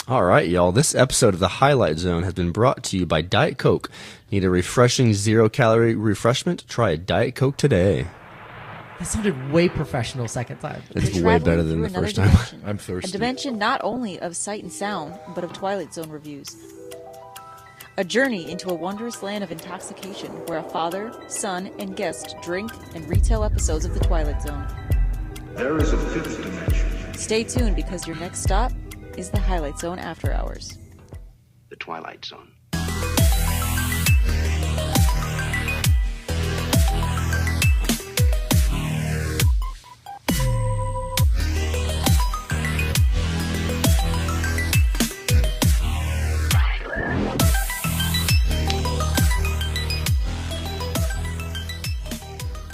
All right, y'all. This episode of the Highlight Zone has been brought to you by Diet Coke. Need a refreshing zero-calorie refreshment? Try a Diet Coke today. That sounded way professional second time. It's way better than the first time. I'm thirsty. A dimension not only of sight and sound, but of Twilight Zone reviews. A journey into a wondrous land of intoxication where a father, son, and guest drink and retell episodes of the Twilight Zone. There is a fifth dimension. Stay tuned because your next stop is the Highlight Zone After Hours. The Twilight Zone.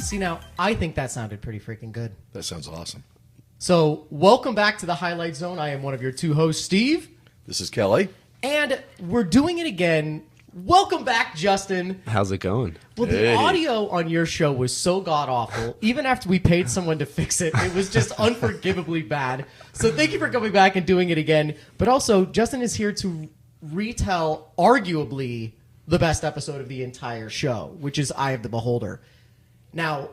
See, now, I think that sounded pretty freaking good. That sounds awesome. So, welcome back to the Highlight Zone. I am one of your two hosts, Steve. This is Kelly. And we're doing it again. Welcome back, Justin. How's it going? Well, the audio on your show was so god-awful. Even after we paid someone to fix it, it was just unforgivably bad. So thank you for coming back and doing it again. But also, Justin is here to retell arguably the best episode of the entire show, which is Eye of the Beholder. Now,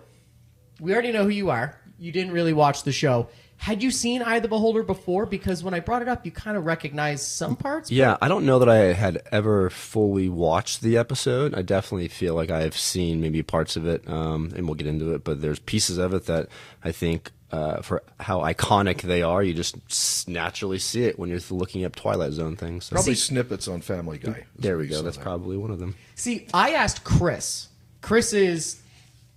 we already know who you are. You didn't really watch the show. Had you seen Eye of the Beholder before? Because when I brought it up, you kind of recognized some parts. Yeah, I don't know that I had ever fully watched the episode. I definitely feel like I've seen maybe parts of it, and we'll get into it. But there's pieces of it that I think, for how iconic they are, you just naturally see it when you're looking up Twilight Zone things. So. Probably snippets on Family Guy. There we go. That's probably one of them. See, I asked Chris. Chris is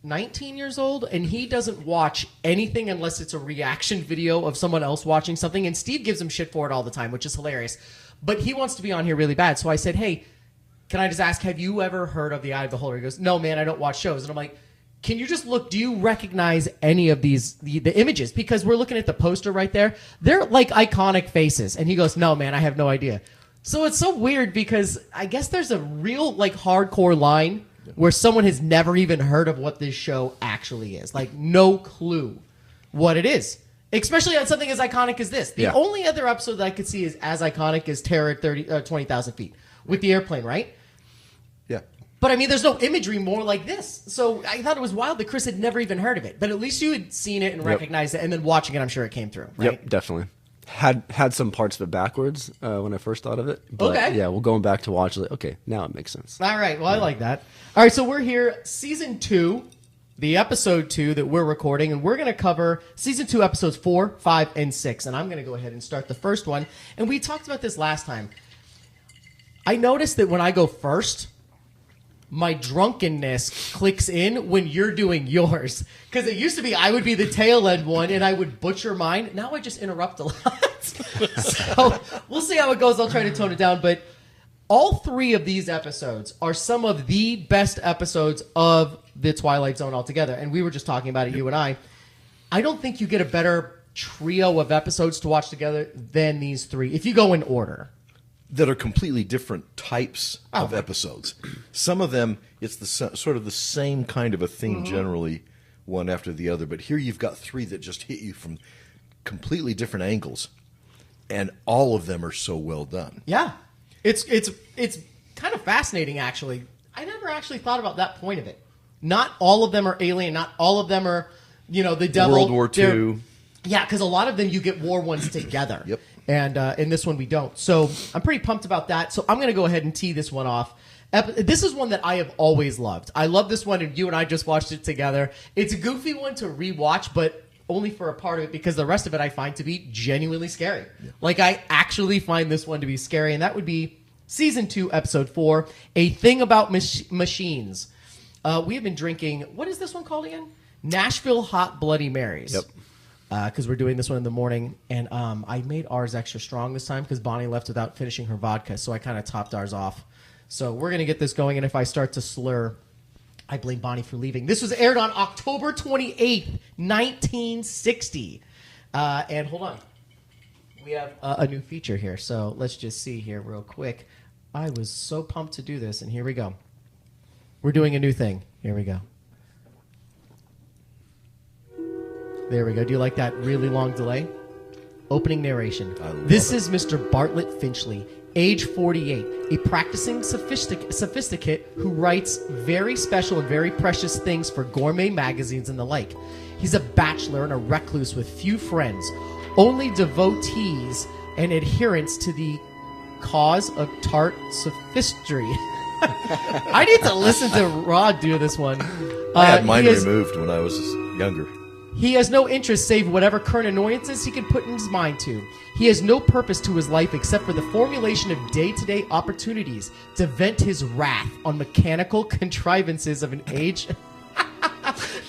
19 years old, and he doesn't watch anything unless it's a reaction video of someone else watching something, and Steve gives him shit for it all the time, which is hilarious. But he wants to be on here really bad, so I said, hey, can I just ask, have you ever heard of the Eye of the Beholder? He goes, no, man, I don't watch shows. And I'm like, can you just look, do you recognize any of these, the images? Because we're looking at the poster right there. They're like iconic faces. And he goes, no, man, I have no idea. So it's so weird because I guess there's a real, like, hardcore line where someone has never even heard of what this show actually is. Like, no clue what it is. Especially on something as iconic as this. The only other episode that I could see is as iconic as Terror at 20,000 feet with the airplane, right? Yeah. But, I mean, there's no imagery more like this. So I thought it was wild that Chris had never even heard of it. But at least you had seen it and recognized it. And then watching it, I'm sure it came through, right? Yep, definitely. Had some parts of it backwards when I first thought of it. But okay. Yeah, well, going back to watch it, okay, now it makes sense. All right, well, I like that. All right, so we're here, Season 2, the Episode 2 that we're recording, and we're going to cover Season 2, Episodes 4, 5, and 6. And I'm going to go ahead and start the first one. And we talked about this last time. I noticed that when I go first, my drunkenness clicks in when you're doing yours. Because it used to be I would be the tail end one and I would butcher mine. Now I just interrupt a lot. So we'll see how it goes. I'll try to tone it down. But all three of these episodes are some of the best episodes of the Twilight Zone altogether. And we were just talking about it, you and I. I don't think you get a better trio of episodes to watch together than these three, if you go in order. That are completely different types of episodes. Some of them, it's the sort of the same kind of a theme generally, one after the other. But here you've got three that just hit you from completely different angles, and all of them are so well done. Yeah, it's kind of fascinating, actually. I never actually thought about that point of it. Not all of them are alien. Not all of them are, the devil. World War II. Yeah, because a lot of them you get war ones together. Yep. And in this one we don't. So I'm pretty pumped about that. So I'm going to go ahead and tee this one off. This is one that I have always loved. I love this one, and you and I just watched it together. It's a goofy one to rewatch, but only for a part of it, because the rest of it I find to be genuinely scary. Yeah. Like, I actually find this one to be scary, and that would be Season 2, Episode 4, A Thing About Machines. We have been drinking, what is this one called again? Nashville Hot Bloody Marys. Yep. Because we're doing this one in the morning, and I made ours extra strong this time because Bonnie left without finishing her vodka, so I kind of topped ours off. So we're going to get this going, and if I start to slur, I blame Bonnie for leaving. This was aired on October 28th, 1960. And hold on. We have a new feature here, so let's just see here real quick. I was so pumped to do this, and here we go. We're doing a new thing. Here we go. There we go. Do you like that really long delay? Opening narration. love This it. is Mr. Bartlett Finchley, age 48, a practicing sophisticate who writes very special and very precious things for gourmet magazines and the like. He's a bachelor and a recluse with few friends, only devotees and adherents to the cause of tart sophistry. I need to listen to Rod do this one. I had mine he has- removed when I was younger. He has no interest save whatever current annoyances he can put in his mind to. He has no purpose to his life except for the formulation of day-to-day opportunities to vent his wrath on mechanical contrivances of an age.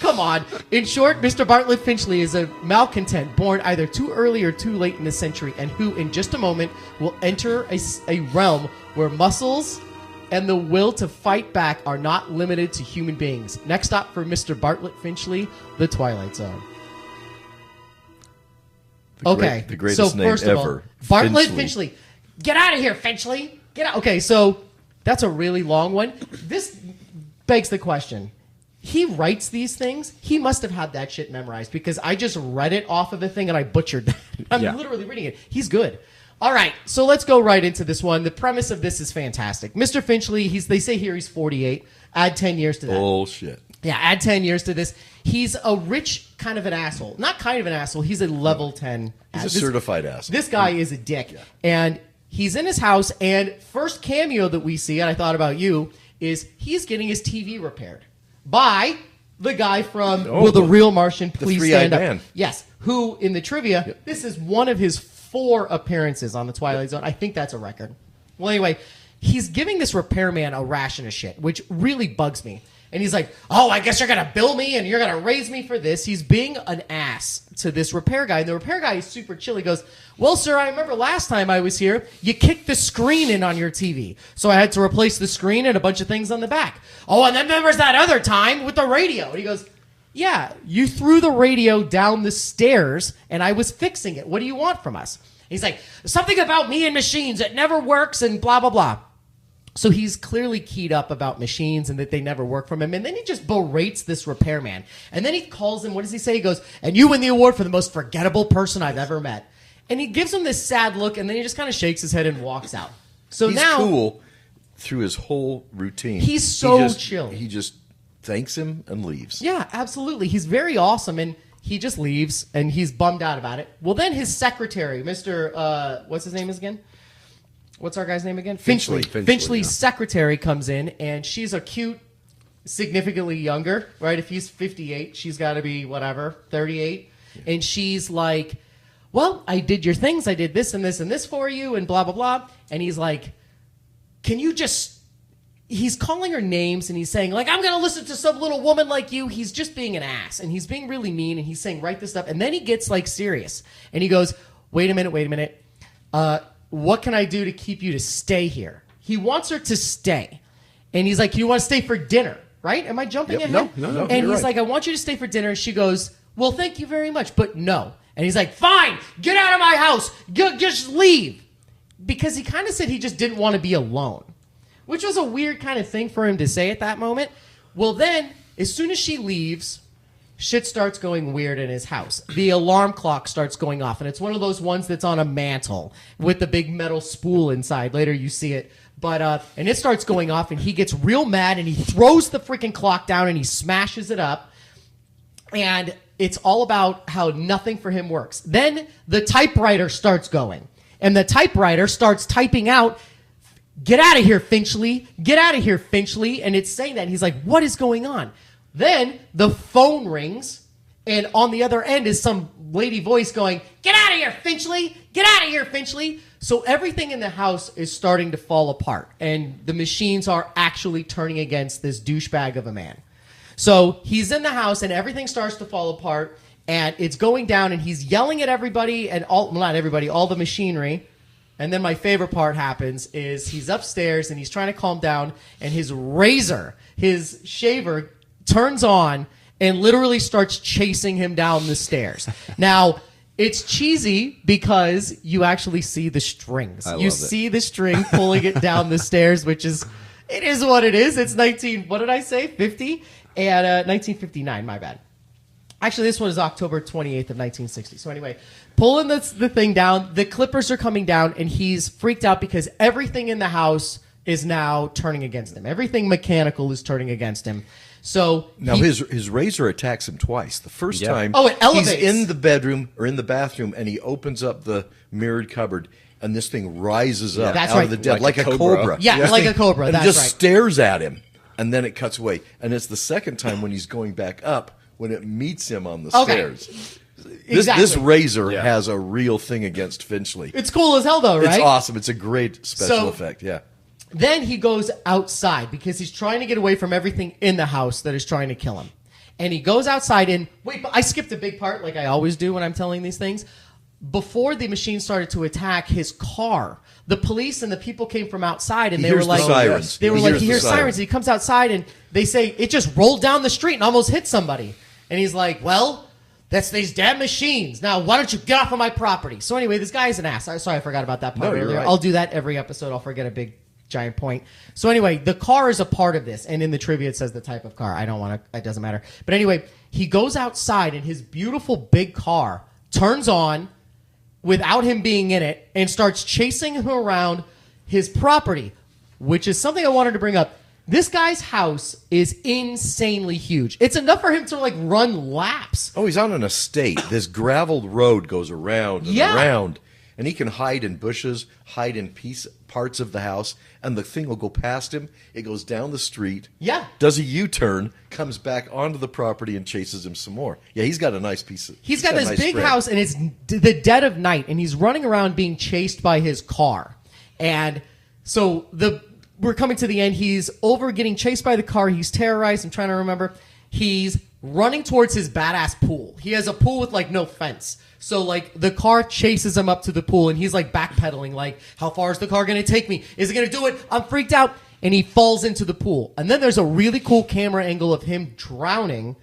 Come on. In short, Mr. Bartlett Finchley is a malcontent born either too early or too late in the century, and who, in just a moment, will enter a realm where muscles and the will to fight back are not limited to human beings. Next up for Mr. Bartlett Finchley, The Twilight Zone. The greatest name first of all, ever. Bartlett Finchley. Get out of here, Finchley. Get out. Okay, so that's a really long one. This begs the question. He writes these things. He must have had that shit memorized because I just read it off of the thing and I butchered that. I'm Yeah. literally reading it. He's good. All right, so let's go right into this one. The premise of this is fantastic. Mr. Finchley, they say here he's 48. Add 10 years to that. Bullshit. Yeah, add 10 years to this. He's a rich kind of an asshole. Not kind of an asshole. He's a level 10. He's a certified asshole. This guy is a dick. And he's in his house, and first cameo that we see, and I thought about you, is he's getting his TV repaired by the guy from Will the Real Martian Please three-eyed Stand Up? man. Yes, who in the trivia, this is one of his 4 appearances on the Twilight Zone. I think that's a record. Well, anyway, he's giving this repairman a ration of shit, which really bugs me. And he's like, oh, I guess you're going to bill me and you're going to raise me for this. He's being an ass to this repair guy. And the repair guy is super chill. He goes, well, sir, I remember last time I was here, you kicked the screen in on your TV. So I had to replace the screen and a bunch of things on the back. Oh, and then there was that other time with the radio. And he goes, yeah, you threw the radio down the stairs and I was fixing it. What do you want from us? He's like, something about me and machines. It never works and blah, blah, blah. So he's clearly keyed up about machines and that they never work from him. And then he just berates this repairman. And then he calls him, what does he say? He goes, and you win the award for the most forgettable person I've ever met. And he gives him this sad look, and then he just kind of shakes his head and walks out. So He's now cool through his whole routine. He's so He just- chill. He just thanks him and leaves. Yeah, absolutely. He's very awesome, and he just leaves, and he's bummed out about it. Well, then his secretary, Mr. What's his name is again? What's our guy's name again? Finchley. Finchley's Yeah. secretary comes in, and she's a cute, significantly younger, right? If he's 58, she's got to be, whatever, 38. And she's like, well, I did your things. I did this and this and this for you, and blah, blah, blah. And he's like, can you just... He's calling her names, and he's saying, like, I'm going to listen to some little woman like you. He's just being an ass, and he's being really mean, and he's saying, write this stuff. And then he gets, like, serious. And he goes, wait a minute. What can I do to keep you to stay here? He wants her to stay. And he's like, you want to stay for dinner, right? Am I jumping Yep. ahead? No, And you're he's right. like, I want you to stay for dinner. And she goes, well, thank you very much, but no. And he's like, fine, get out of my house. Just leave. Because he kind of said he just didn't want to be alone, which was a weird kind of thing for him to say at that moment. Well, then, as soon as she leaves, shit starts going weird in his house. The alarm clock starts going off, and it's one of those ones that's on a mantle with the big metal spool inside. Later you see it. But and it starts going off, and he gets real mad, and he throws the freaking clock down, and he smashes it up. And it's all about how nothing for him works. Then the typewriter starts going, and the typewriter starts typing out, get out of here, Finchley. Get out of here, Finchley. And it's saying that. And he's like, what is going on? Then the phone rings, and on the other end is some lady voice going, get out of here, Finchley. Get out of here, Finchley. So everything in the house is starting to fall apart, and the machines are actually turning against this douchebag of a man. So he's in the house, and everything starts to fall apart, and it's going down, and he's yelling at everybody, and not everybody, all the machinery. And then my favorite part happens is he's upstairs, and he's trying to calm down, and his razor, his shaver, turns on and literally starts chasing him down the stairs. Now, it's cheesy because you actually see the strings. You see the string pulling it down the stairs, which is, it is what it is. It's 50? And 1959, my bad. Actually, this one is October 28th of 1960. So anyway, pulling the thing down, the clippers are coming down, and he's freaked out because everything in the house is now turning against him. Everything mechanical is turning against him. So now his razor attacks him twice. The first time, it elevates. He's in the bedroom or in the bathroom, and he opens up the mirrored cupboard, and this thing rises up That's out right. of the depth Like like a a cobra. cobra. Yeah, like a cobra. And That's it just right. stares at him, and then it cuts away. And it's the second time when he's going back up when it meets him on the stairs. Exactly. This razor has a real thing against Finchley. It's cool as hell, though, right? It's awesome. It's a great special So- effect. Yeah. Then he goes outside because he's trying to get away from everything in the house that is trying to kill him. And he goes outside and wait, but I skipped a big part like I always do when I'm telling these things. Before the machine started to attack his car, the police and the people came from outside and He they were hears the like, sirens. they were He like, hears he the hears sirens. sirens. And he comes outside and they say it just rolled down the street and almost hit somebody. And he's like, well, that's these damn machines. Now, why don't you get off of my property? So anyway, this guy is an ass. Sorry, I forgot about that part No, you're earlier. right. I'll do that every episode. I'll forget a big giant point. So anyway, the car is a part of this, and in the trivia it says the type of car. I don't want to. It doesn't matter. But anyway, he goes outside, and his beautiful big car turns on without him being in it, and starts chasing him around his property, which is something I wanted to bring up. This guy's house is insanely huge. It's enough for him to like run laps. Oh, he's on an estate. This graveled road goes around and around, and he can hide in bushes, hide in parts of the house, and the thing will go past him. It goes down the street, does a U-turn, comes back onto the property, and chases him some more. Yeah, he's got a nice piece of. He's got this a nice big spread. house, and it's the dead of night, and he's running around being chased by his car. And so we're coming to the end. He's over getting chased by the car. He's terrorized. I'm trying to remember. He's running towards his badass pool. He has a pool with like no fence. So like the car chases him up to the pool, and he's like backpedaling, like, how far is the car going to take me? Is it going to do it? I'm freaked out. And he falls into the pool. And then there's a really cool camera angle of him drowning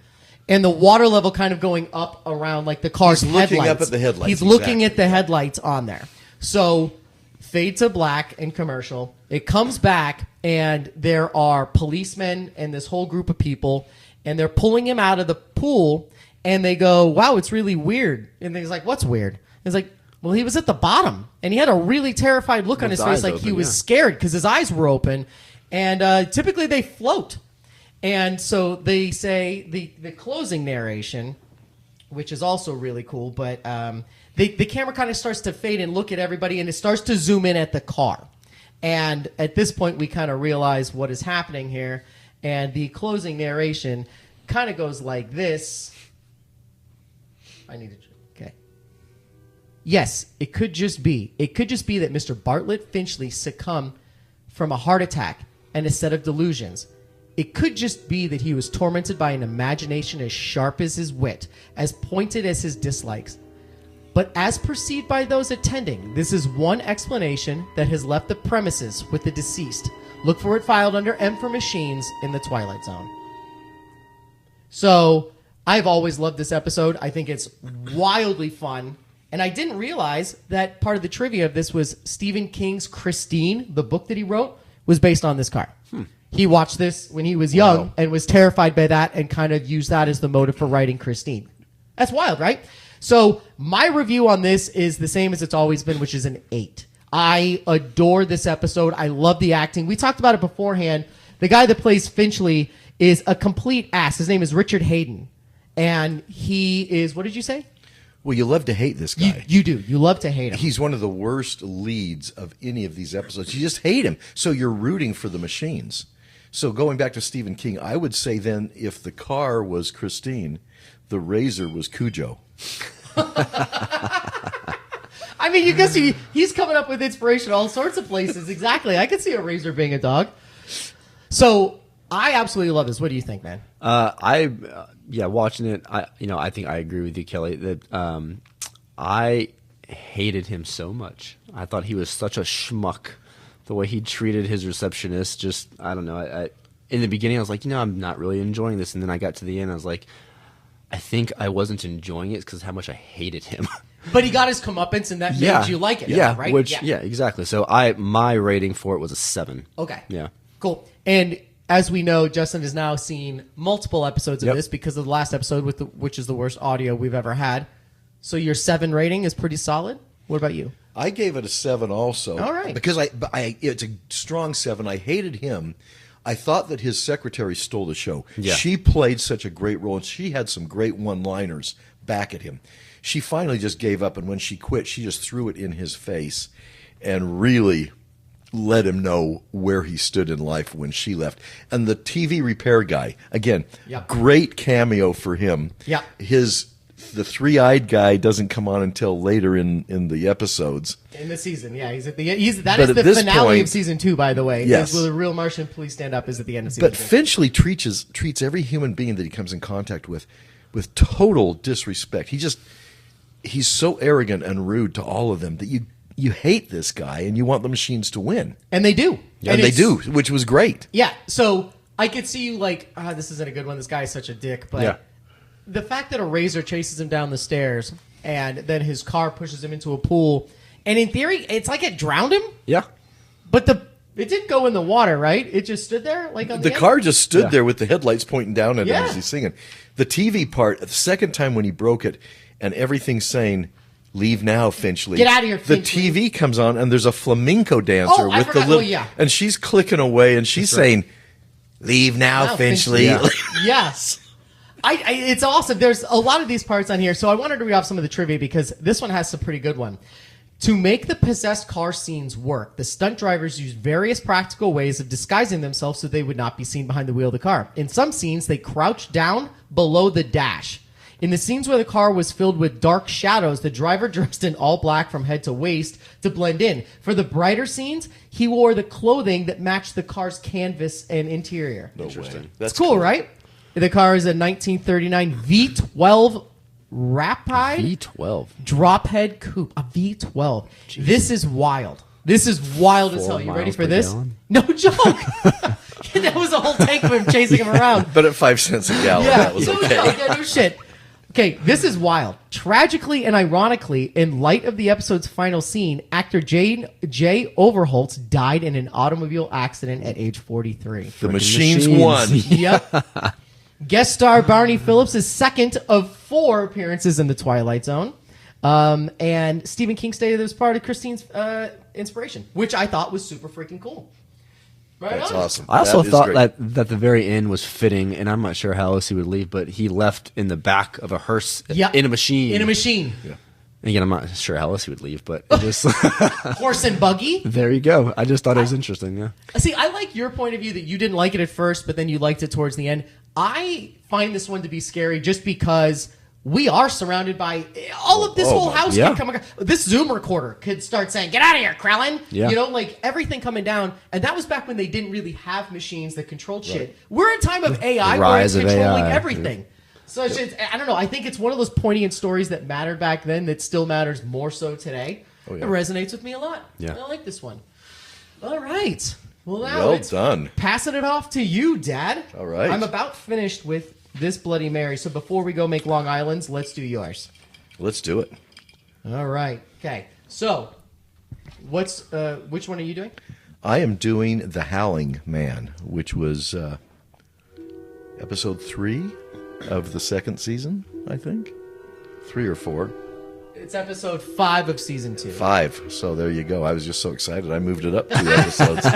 and the water level kind of going up around like the car's He's looking headlights. up at the headlights, He's looking exactly. at the headlights on there. So fade to black and commercial. It comes back, and there are policemen and this whole group of people, and they're pulling him out of the pool, and they go, wow, it's really weird. And he's like, what's weird? He's like, well, he was at the bottom, and he had a really terrified look on his His face, eyes like he open, was yeah. scared because his eyes were open. And typically they float. And so they say the closing narration, which is also really cool, but the camera kind of starts to fade and look at everybody, and it starts to zoom in at the car. And at this point, we kind of realize what is happening here. And the closing narration kind of goes like this. Okay. Yes, it could just be. It could just be that Mr. Bartlett Finchley succumbed from a heart attack and a set of delusions. It could just be that he was tormented by an imagination as sharp as his wit, as pointed as his dislikes. But as perceived by those attending, this is one explanation that has left the premises with the deceased. Look for it filed under M for Machines in the Twilight Zone. So, I've always loved this episode. I think it's wildly fun. And I didn't realize that part of the trivia of this was Stephen King's Christine, the book that he wrote, was based on this car. He watched this when he was young and was terrified by that and kind of used that as the motive for writing Christine. That's wild, right? So my review on this is the same as it's always been, which is an 8. I adore this episode. I love the acting. We talked about it beforehand. The guy that plays Finchley is a complete ass. His name is Richard Hayden. And he is, what did you say? Well, you love to hate this guy. You do. You love to hate him. He's one of the worst leads of any of these episodes. You just hate him. So you're rooting for the machines. So going back to Stephen King, I would say then if the car was Christine, the razor was Cujo. I mean, you can see he's coming up with inspiration all sorts of places. Exactly. I could see a razor being a dog. So I absolutely love this. What do you think, man? Watching it, I think I agree with you, Kelly, that I hated him so much. I thought he was such a schmuck. The way he treated his receptionist, just, I don't know. In the beginning, I was like, I'm not really enjoying this. And then I got to the end, I was like, I think I wasn't enjoying it because how much I hated him. But he got his comeuppance, and that made you like it. Yeah, right? exactly. So my rating for it was a 7. Okay. Yeah. Cool. And as we know, Justin has now seen multiple episodes of Yep. this because of the last episode, which is the worst audio we've ever had. So your 7 rating is pretty solid. What about you? I gave it a 7 also. All right. Because it's a strong 7. I hated him. I thought that his secretary stole the show. Yeah. She played such a great role, and she had some great one-liners back at him. She finally just gave up, and when she quit, she just threw it in his face and really let him know where he stood in life when she left. And the TV repair guy, again, Yeah. great cameo for him. Yeah. The three-eyed guy doesn't come on until later in the episodes. In the season, yeah, that But is at the this finale point- of season 2, by the way. Yes. Will the real Martian police stand up? Is at the end of season But 2. Finchley treats every human being that he comes in contact with total disrespect. He's so arrogant and rude to all of them that you hate this guy and you want the machines to win. And they do. And they do, which was great. Yeah, so I could see you like, this isn't a good one. This guy is such a dick. But Yeah. the fact that a razor chases him down the stairs and then his car pushes him into a pool, and in theory, it's like it drowned him, Yeah. but it didn't go in the water, right? It just stood there like on the The end? car just stood Yeah. there with the headlights pointing down at him Yeah. as he's singing. The TV part, the second time when he broke it, and everything's saying, "Leave now, Finchley." Get outta here, The Finchley. TV comes on, and there's a flamenco dancer Oh, I with the forgot. little, Oh, yeah. and she's clicking away, and she's saying, "Leave now, Wow, Finchley." Yeah. Yes. It's awesome. There's a lot of these parts on here, so I wanted to read off some of the trivia because this one has some pretty good one. To make the possessed car scenes work, the stunt drivers used various practical ways of disguising themselves so they would not be seen behind the wheel of the car. In some scenes, they crouched down below the dash. In the scenes where the car was filled with dark shadows, the driver dressed in all black from head to waist to blend in. For the brighter scenes, he wore the clothing that matched the car's canvas and interior. Interesting. That's cool, right? The car is a 1939 V12 Rapide V12. drop head coupe. A V12. This is wild. This is wild as 4 hell. You ready miles for per this? gallon? No joke. That was a whole tank of him chasing him around. But at 5 cents a gallon, that was no okay. joke. Yeah, no shit. Okay, this is wild. Tragically and ironically, in light of the episode's final scene, actor Jay Overholtz died in an automobile accident at age 43. The machines machines. won. Yep. Guest star Barney Phillips is second of 4 appearances in the Twilight Zone. And Stephen King stated it was part of Christine's inspiration, which I thought was super freaking cool. Right That's on. awesome. I also That is thought great. that the very end was fitting, and I'm not sure how else he would leave, but he left in the back of a hearse Yeah. in a machine. In a machine. Again, I'm not sure how else he would leave, but it just Horse and buggy. there you go. I just thought it was interesting. Yeah. See, I like your point of view that you didn't like it at first, but then you liked it towards the end. I find this one to be scary just because we are surrounded by all of this whole house. yeah. Could come across. This Zoom recorder could start saying, "Get out of here, Krellin." Yeah. You know, like everything coming down. And that was back when they didn't really have machines that controlled shit. We're in time of AI where it's rise of controlling AI. everything. So I don't know. I think it's one of those poignant stories that mattered back then that still matters more so today. Oh, yeah. It resonates with me a lot. Yeah. I like this one. All right. Well, now Well it's done. passing it off to you, Dad. All right. I'm about finished with this Bloody Mary. So before we go make Long Islands, let's do yours. Let's do it. All right. Okay. So, which one are you doing? I am doing The Howling Man, which was episode 3 of the second season, I think. 3 or 4. It's episode 5 of season 2. 5. So there you go. I was just so excited. I moved it up 2 episodes.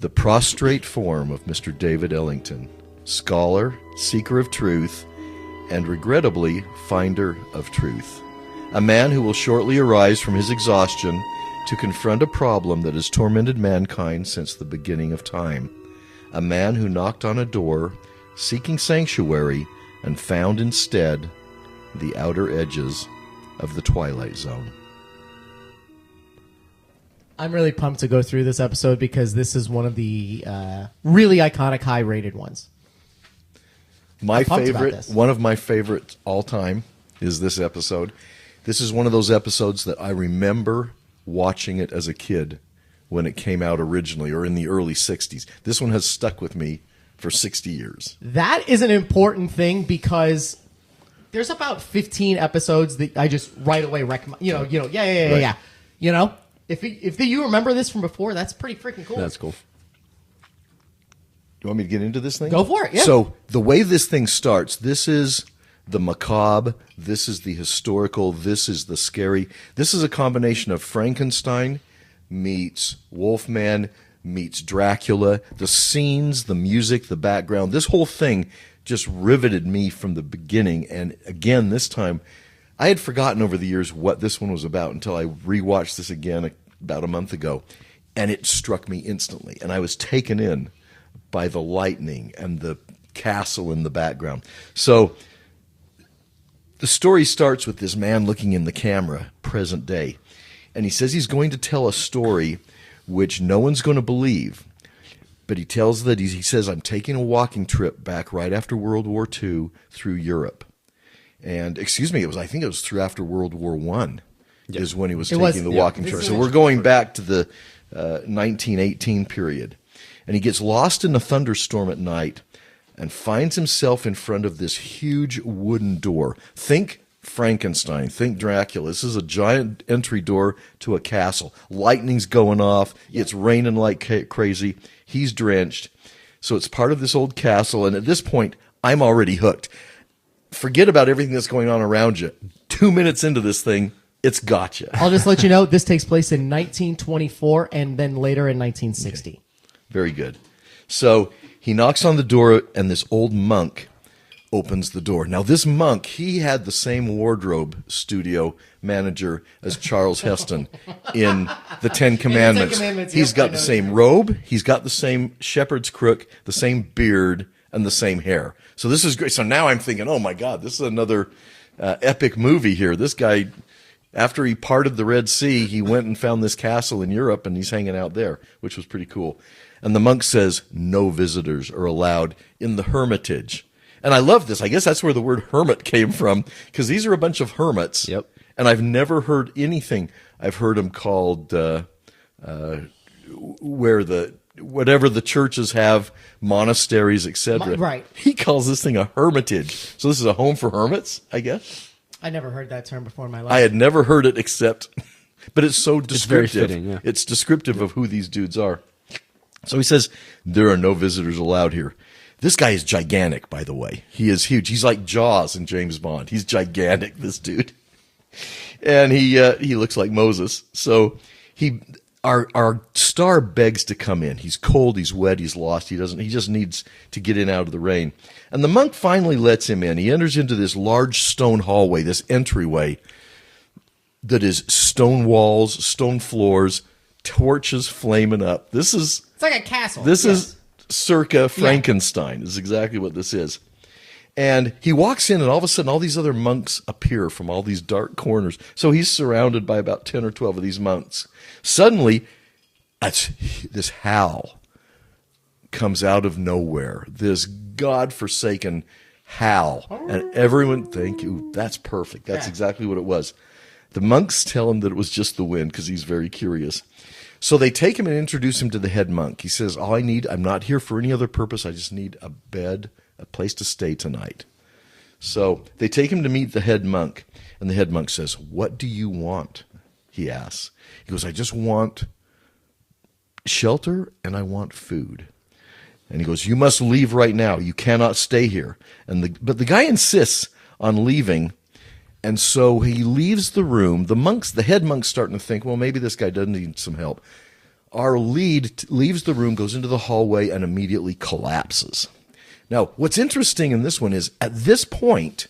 The prostrate form of Mr. David Ellington, scholar, seeker of truth, and regrettably, finder of truth. A man who will shortly arise from his exhaustion to confront a problem that has tormented mankind since the beginning of time. A man who knocked on a door, seeking sanctuary, and found instead the outer edges of the Twilight Zone. I'm really pumped to go through this episode because this is one of the really iconic, high-rated ones. My pumped about favorite, this. one of my favorites all time is this episode. This is one of those episodes that I remember watching it as a kid when it came out originally or in the early 60s. This one has stuck with me for 60 years. That is an important thing because there's about 15 episodes that I just right away recommend. Yeah. Right. You know, if you remember this from before, that's pretty freaking cool. That's cool. You want me to get into this thing? Go for it, yeah. So the way this thing starts, this is the macabre, this is the historical, this is the scary. This is a combination of Frankenstein meets Wolfman meets Dracula. The scenes, the music, the background, this whole thing just riveted me from the beginning. And again, this time, I had forgotten over the years what this one was about until I rewatched this again about a month ago. And it struck me instantly. And I was taken in by the lightning and the castle in the background. So the story starts with this man looking in the camera, present day. And he says he's going to tell a story which no one's going to believe. But he tells that he says, I'm taking a walking trip back right after World War II through Europe. And, excuse me, I think it was through after World War I is when he was taking the walking trip. So we're going back to the 1918 period. And he gets lost in a thunderstorm at night and finds himself in front of this huge wooden door. Think Frankenstein, think Dracula. This is a giant entry door to a castle. Lightning's going off. It's raining like crazy. He's drenched. So it's part of this old castle. And at this point, I'm already hooked. Forget about everything that's going on around you. 2 minutes into this thing, it's gotcha. I'll just let you know, this takes place in 1924 and then later in 1960. Okay. Very good. So he knocks on the door, and this old monk opens the door. Now, this monk, he had the same wardrobe studio manager as Charles Heston in the Ten Commandments. He's got the same robe, he's got the same shepherd's crook, the same beard, and the same hair. So this is great. So now I'm thinking, oh my God, this is another epic movie here. This guy, after he parted the Red Sea, he went and found this castle in Europe, and he's hanging out there, which was pretty cool. And the monk says, no visitors are allowed in the hermitage. And I love this. I guess that's where the word hermit came from, because these are a bunch of hermits. Yep. And I've never heard anything. I've heard them called whatever the churches have, monasteries, etc. Right. He calls this thing a hermitage. So this is a home for hermits, I guess. I never heard that term before in my life. I had never heard it except, but it's so descriptive. It's very fitting, yeah. It's descriptive of who these dudes are. So he says, there are no visitors allowed here. This guy is gigantic, by the way. He is huge. He's like Jaws in James Bond. He's gigantic, this dude. And he looks like Moses. So our star begs to come in. He's cold, he's wet, he's lost. He just needs to get in out of the rain. And the monk finally lets him in. He enters into this large stone hallway, this entryway that is stone walls, stone floors, torches flaming up. It's like a castle. This is circa Frankenstein is exactly what this is. And he walks in, and all of a sudden, all these other monks appear from all these dark corners. So he's surrounded by about 10 or 12 of these monks. Suddenly, this howl comes out of nowhere. This godforsaken howl. And everyone, thank you, that's perfect. That's exactly what it was. The monks tell him that it was just the wind because he's very curious. So they take him and introduce him to the head monk. He says, I'm not here for any other purpose. I just need a bed, a place to stay tonight. So they take him to meet the head monk. And the head monk says, what do you want? He asks. He goes, I just want shelter and I want food. And he goes, you must leave right now. You cannot stay here. But the guy insists on leaving. And so he leaves the room. The head monk's starting to think, well, maybe this guy does need some help. Our lead leaves the room, goes into the hallway, and immediately collapses. Now, what's interesting in this one is, at this point,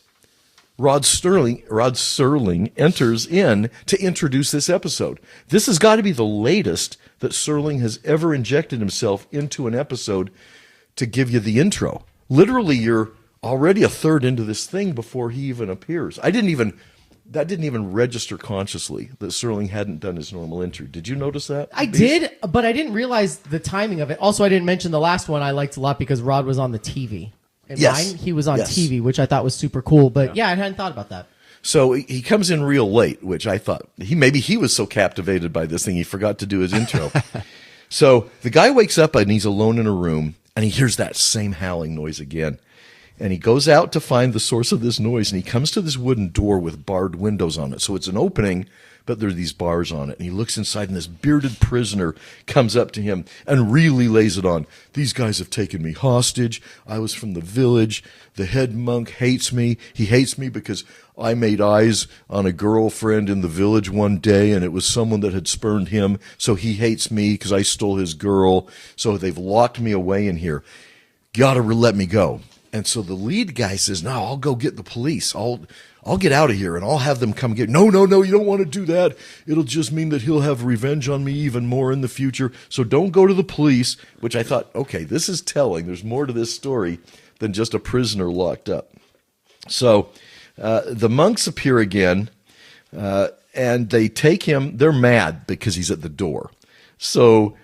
Rod Serling enters in to introduce this episode. This has got to be the latest that Serling has ever injected himself into an episode to give you the intro. Literally, you're already a third into this thing before he even appears. That didn't even register consciously that Serling hadn't done his normal intro. Did you notice that? I did, but I didn't realize the timing of it. Also, I didn't mention the last one I liked a lot because Rod was on the TV. In mine, he was on TV, which I thought was super cool. But I hadn't thought about that. So he comes in real late, which I thought maybe he was so captivated by this thing he forgot to do his intro. So the guy wakes up and he's alone in a room and he hears that same howling noise again. And he goes out to find the source of this noise, and he comes to this wooden door with barred windows on it. So it's an opening, but there are these bars on it. And he looks inside, and this bearded prisoner comes up to him and really lays it on. These guys have taken me hostage. I was from the village. The head monk hates me. He hates me because I made eyes on a girlfriend in the village one day, and it was someone that had spurned him. So he hates me because I stole his girl. So they've locked me away in here. Gotta let me go. And so the lead guy says, no, I'll go get the police. I'll get out of here and I'll have them come get. No, you don't want to do that. It'll just mean that he'll have revenge on me even more in the future. So don't go to the police, which I thought, okay, this is telling. There's more to this story than just a prisoner locked up. So the monks appear again, and they take him. They're mad because he's at the door. So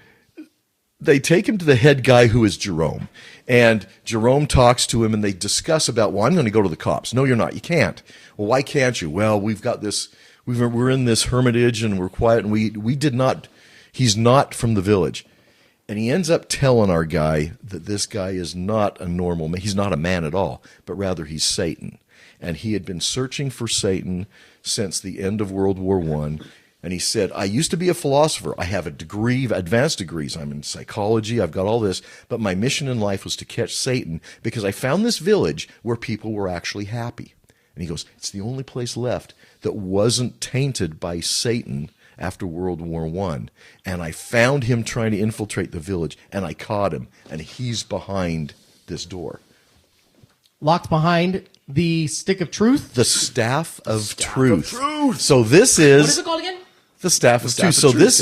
they take him to the head guy, who is Jerome. And Jerome talks to him, and they discuss about, well, I'm going to go to the cops. No, you're not. You can't. Well, why can't you? Well, we've got this. We're in this hermitage, and we're quiet, and we did not. He's not from the village. And he ends up telling our guy that this guy is not a normal man. He's not a man at all, but rather he's Satan. And he had been searching for Satan since the end of World War I. And he said, I used to be a philosopher. I have a degree, advanced degrees. I'm in psychology. I've got all this. But my mission in life was to catch Satan because I found this village where people were actually happy. And he goes, it's the only place left that wasn't tainted by Satan after World War I. And I found him trying to infiltrate the village, and I caught him. And he's behind this door. Locked behind the stick of truth? The staff of truth. So this is... What is it called again? The staff of truth. So this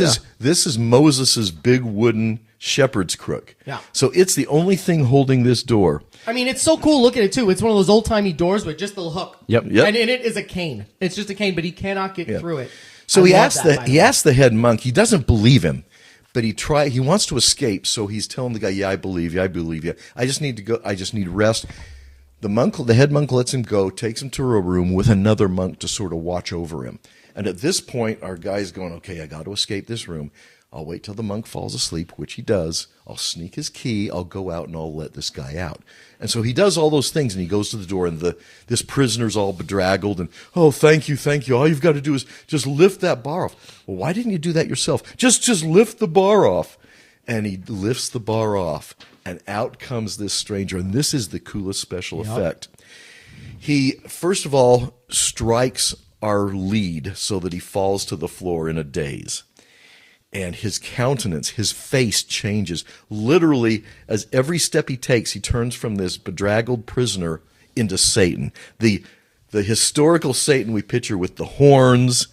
is Moses's big wooden shepherd's crook. Yeah. So it's the only thing holding this door. I mean, it's so cool. Look at it, too. It's one of those old-timey doors with just the hook. Yep. And in it is a cane. It's just a cane, but he cannot get through it. So he asks the head monk. He doesn't believe him, but he wants to escape. So he's telling the guy, "Yeah, I believe you. I believe you. I just need to go. I just need rest." The head monk lets him go, takes him to a room with another monk to sort of watch over him. And at this point, our guy's going, "Okay, I got to escape this room. I'll wait till the monk falls asleep," which he does. I'll sneak his key. I'll go out and I'll let this guy out. And so he does all those things, and he goes to the door, and this prisoner's all bedraggled, and, "Oh, thank you. All you've got to do is just lift that bar off." "Well, why didn't you do that yourself?" Just lift the bar off. And he lifts the bar off, and out comes this stranger. And this is the coolest special effect. He, first of all, strikes our lead so that he falls to the floor in a daze. And his countenance, his face changes. Literally, as every step he takes, he turns from this bedraggled prisoner into Satan. The historical Satan we picture with the horns.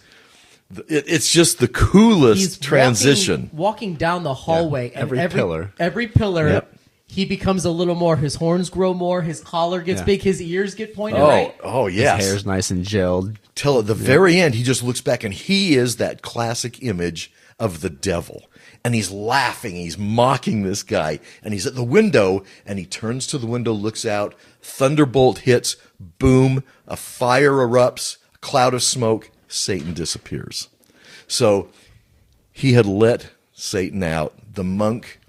It's just the coolest transition. Walking down the hallway. Yeah, and every pillar. Yep. He becomes a little more. His horns grow more. His collar gets big. His ears get pointed. Right? Oh, yes. His hair's nice and gelled. Till at the very end, he just looks back, and he is that classic image of the devil. And he's laughing. He's mocking this guy. And he's at the window, and he turns to the window, looks out. Thunderbolt hits. Boom. A fire erupts. A cloud of smoke. Satan disappears. So he had let Satan out. The monk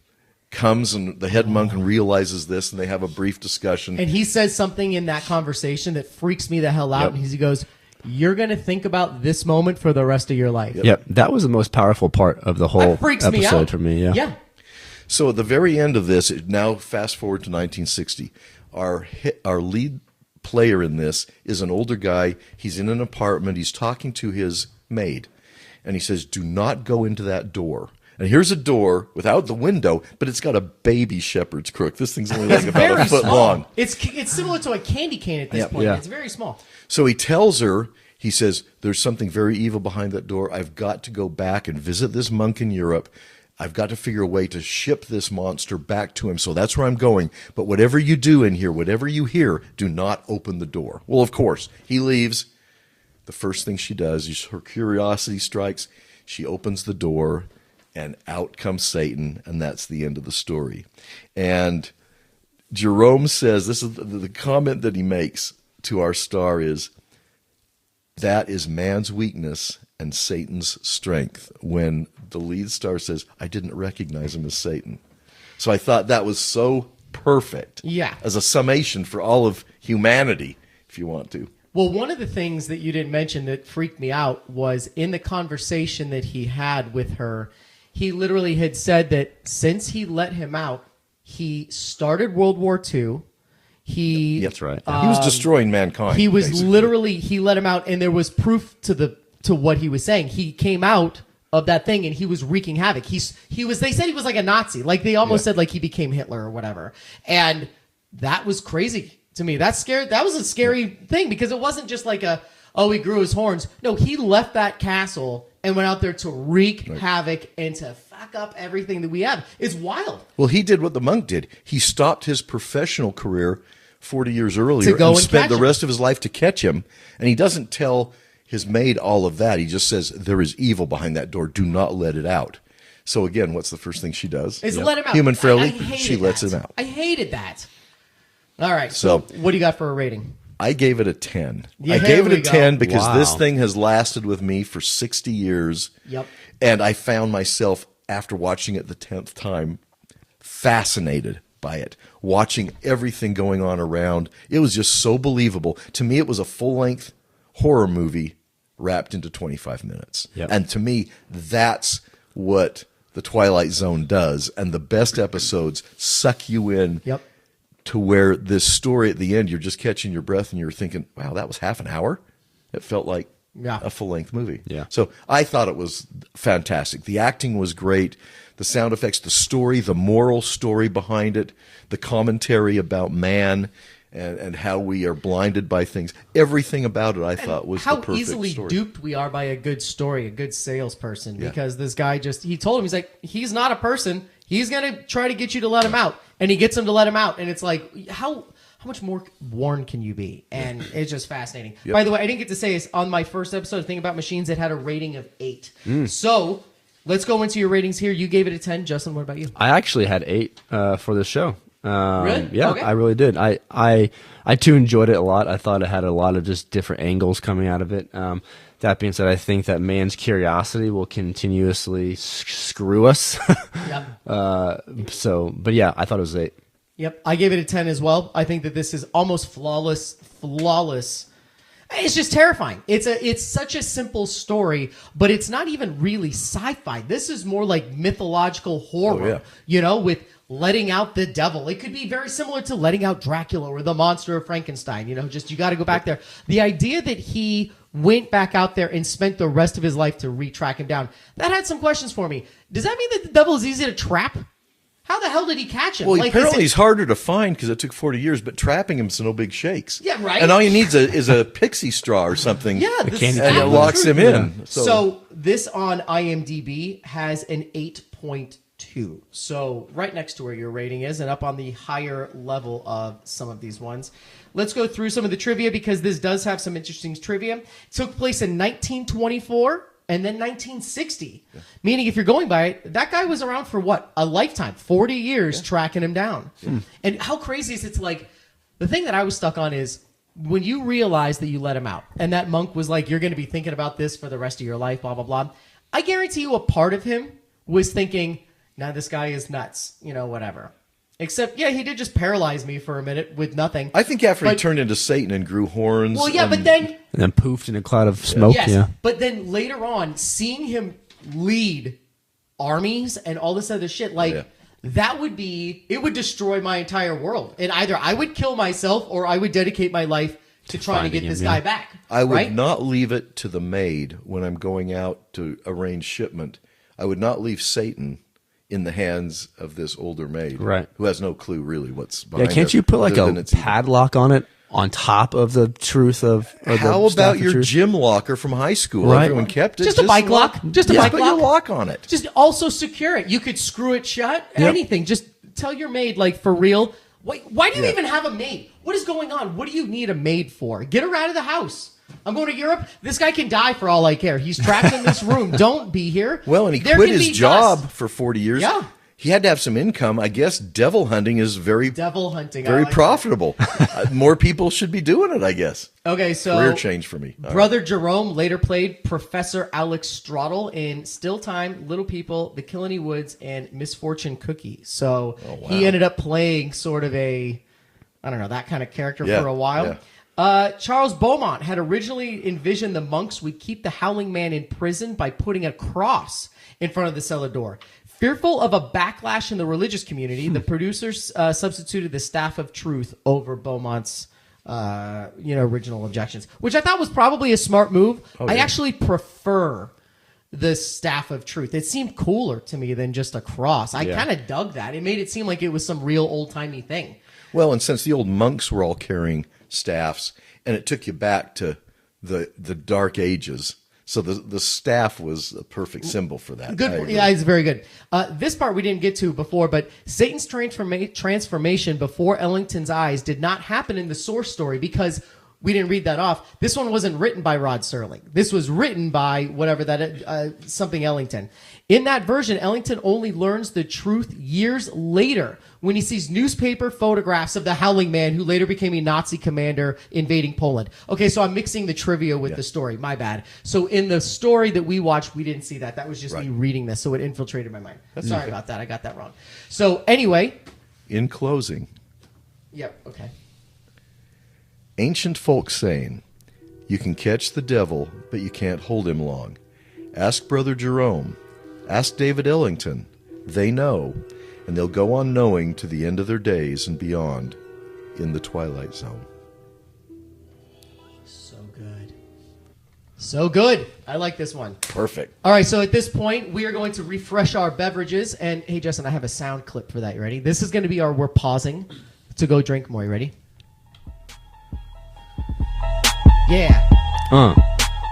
comes, and the head monk realizes this, and they have a brief discussion. And he says something in that conversation that freaks me the hell out. And he goes, "You're going to think about this moment for the rest of your life." Yep. That was the most powerful part of the whole episode for me. Yeah. So at the very end of this, now fast forward to 1960, our lead player in this is an older guy. He's in an apartment. He's talking to his maid, and he says, "Do not go into that door." And here's a door without the window, but it's got a baby shepherd's crook. This thing's only like about a foot long. It's similar to a candy cane at this point. Yeah. It's very small. So he tells her, he says, "There's something very evil behind that door. I've got to go back and visit this monk in Europe. I've got to figure a way to ship this monster back to him. So that's where I'm going. But whatever you do in here, whatever you hear, do not open the door." Well, of course, he leaves. The first thing she does is her curiosity strikes. She opens the door, and out comes Satan, and that's the end of the story. And Jerome says, this is the comment that he makes to our star is, "That is man's weakness and Satan's strength," when the lead star says, "I didn't recognize him as Satan." So I thought that was so perfect. Yeah. As a summation for all of humanity, if you want to. Well, one of the things that you didn't mention that freaked me out was in the conversation that he had with her, he literally had said that since he let him out, he started World War II. That's right. He was destroying mankind. He was basically. literally, he let him out, and there was proof to what he was saying. He came out of that thing and he was wreaking havoc. They said he was like a Nazi. Like they almost said like he became Hitler or whatever. And that was crazy to me. That was a scary thing because it wasn't just like he grew his horns. No, he left that castle and went out there to wreak havoc and to fuck up everything that we have. It's wild. Well, he did what the monk did. He stopped his professional career 40 years earlier To go and and spent catch the him. rest of his life to catch him. And he doesn't tell his maid all of that. He just says, there is evil behind that door. Do not let it out. So again, what's the first thing she does? Is let him out. Human friendly. I hated She lets that. him out. I hated that. All right. So what do you got for a rating? I gave it a 10. Yeah, I gave it there a we go. 10 because Wow. this thing has lasted with me for 60 years. Yep. And I found myself, after watching it the 10th time, fascinated by it. Watching everything going on around. It was just so believable. To me, it was a full-length horror movie wrapped into 25 minutes. Yep. And to me, that's what the Twilight Zone does. And the best episodes suck you in Yep. to where this story at the end, you're just catching your breath and you're thinking, wow, that was half an hour? It felt like a full-length movie. Yeah. So I thought it was fantastic. The acting was great. The sound effects, the story, the moral story behind it, the commentary about man and how we are blinded by things. Everything about it I thought was the how perfect easily story. duped we are by a good story, a good salesperson. Because this guy he told him, he's like, he's not a person. He's going to try to get you to let him out. And he gets him to let him out. And it's like, how much more worn can you be? And it's just fascinating. Yep. By the way, I didn't get to say this on my first episode, Thing About Machines, it had a rating of 8. So let's go into your ratings here. You gave it a 10. Justin, what about you? I actually had 8 for this show. Really? Yeah, Okay. I really did. I too enjoyed it a lot. I thought it had a lot of just different angles coming out of it. That being said, I think that man's curiosity will continuously screw us. Yep. But yeah, I thought it was 8. Yep, I gave it a 10 as well. I think that this is almost flawless. It's just terrifying. It's such a simple story, but it's not even really sci-fi. This is more like mythological horror, with letting out the devil. It could be very similar to letting out Dracula or the monster of Frankenstein. You got to go back there. The idea that he went back out there and spent the rest of his life to retrack him down, that had some questions for me. Does that mean that the devil is easy to trap? How the hell did he catch him? Well, Like, apparently he's harder to find because it took 40 years, but trapping him's no big shakes. Yeah, right. And all he needs is a pixie straw or something. Yeah, this candy is and it absolutely locks true. him in. So this on IMDb has an 8.2. So right next to where your rating is and up on the higher level of some of these ones. Let's go through some of the trivia because this does have some interesting trivia. It took place in 1924 and then 1960. Meaning if you're going by it, that guy was around for what? A lifetime. 40 years tracking him down. And how crazy is it? It's like, the thing that I was stuck on is when you realize that you let him out and that monk was like, you're going to be thinking about this for the rest of your life, blah, blah, blah. I guarantee you a part of him was thinking, nah, this guy is nuts, whatever. Except, he did just paralyze me for a minute with nothing. I think after he But- turned into Satan and grew horns. Well, yeah, and- but then, And then poofed in a cloud of smoke. yes, Yeah. but then later on, seeing him lead armies and all this other shit, that would destroy my entire world. And either I would kill myself or I would dedicate my life to trying to get finding this him, guy yeah. back. I would right? not leave it to the maid when I'm going out to arrange shipment. I would not leave Satan in the hands of this older maid, Right. who has no clue really what's Yeah, behind can't it, you put like other a than it's evil. padlock on it on top of the truth of or the How staff about of your truth? gym locker from high school? Right. Everyone kept it. Just a bike lock. Just a bike put lock. your lock on it. Just also secure it. You could screw it shut. Yep. Anything. Just tell your maid, for real. Why do you Yeah. even have a maid? What is going on? What do you need a maid for? Get her out of the house. I'm going to Europe. This guy can die for all I care. He's trapped in this room. Don't be here. Well, and he There quit can his be job dust. for 40 years. Yeah. he had to have some income. I guess devil hunting is very profitable. More people should be doing it, I guess. Okay, so career change for me. Brother Jerome later played Professor Alex Straddle in Still Time, Little People, The Killiney Woods, and Misfortune Cookie. So he ended up playing sort of a, I don't know, that kind of character for a while. Yeah. Charles Beaumont had originally envisioned the monks would keep the Howling Man in prison by putting a cross in front of the cellar door. Fearful of a backlash in the religious community, the producers substituted the Staff of Truth over Beaumont's original objections, which I thought was probably a smart move. I actually prefer the Staff of Truth. It seemed cooler to me than just a cross. I kind of dug that. It made it seem like it was some real old-timey thing. Well, and since the old monks were all carrying staffs, and it took you back to the Dark Ages, so the staff was a perfect symbol for that. Good, yeah, it's very good. This part we didn't get to before, but Satan's transformation before Ellington's eyes did not happen in the source story because we didn't read that off. This one wasn't written by Rod Serling. This was written by whatever that something Ellington. In that version, Ellington only learns the truth years later when he sees newspaper photographs of the Howling Man, who later became a Nazi commander invading Poland. Okay, so I'm mixing the trivia with the story. My bad. So in the story that we watched, we didn't see that. That was just me reading this, so it infiltrated my mind. Sorry about that. I got that wrong. So anyway. In closing. Yep, okay. Ancient folk saying, you can catch the devil, but you can't hold him long. Ask Brother Jerome. Ask David Ellington. They know, and they'll go on knowing to the end of their days and beyond in the Twilight Zone. So good. So good. I like this one. Perfect. All right, so at this point, we are going to refresh our beverages. And, hey, Justin, I have a sound clip for that. You ready? This is going to be our we're pausing to go drink more. You ready? Yeah.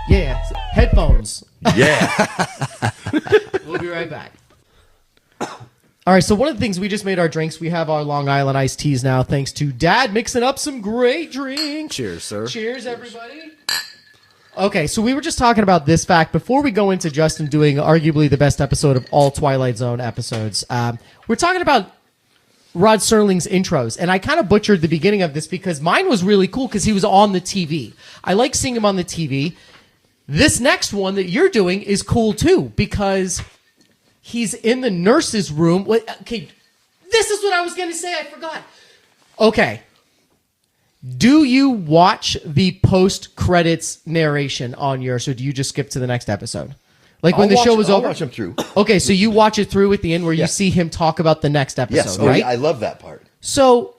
Yeah. Headphones. Yeah. We'll be right back. All right, so one of the things, we just made our drinks. We have our Long Island iced teas now, thanks to Dad mixing up some great drinks. Cheers, sir. Cheers, everybody. Okay, so we were just talking about this fact before we go into Justin doing arguably the best episode of all Twilight Zone episodes. We're talking about Rod Serling's intros, and I kind of butchered the beginning of this because mine was really cool because he was on the TV. I like seeing him on the TV. This next one that you're doing is cool too because he's in the nurse's room. Okay, this is what I was going to say. I forgot. Okay. Do you watch the post-credits narration on yours, or do you just skip to the next episode? Like when the show was over? I'll watch him through. Okay, so you watch it through at the end where you see him talk about the next episode, right? I love that part. So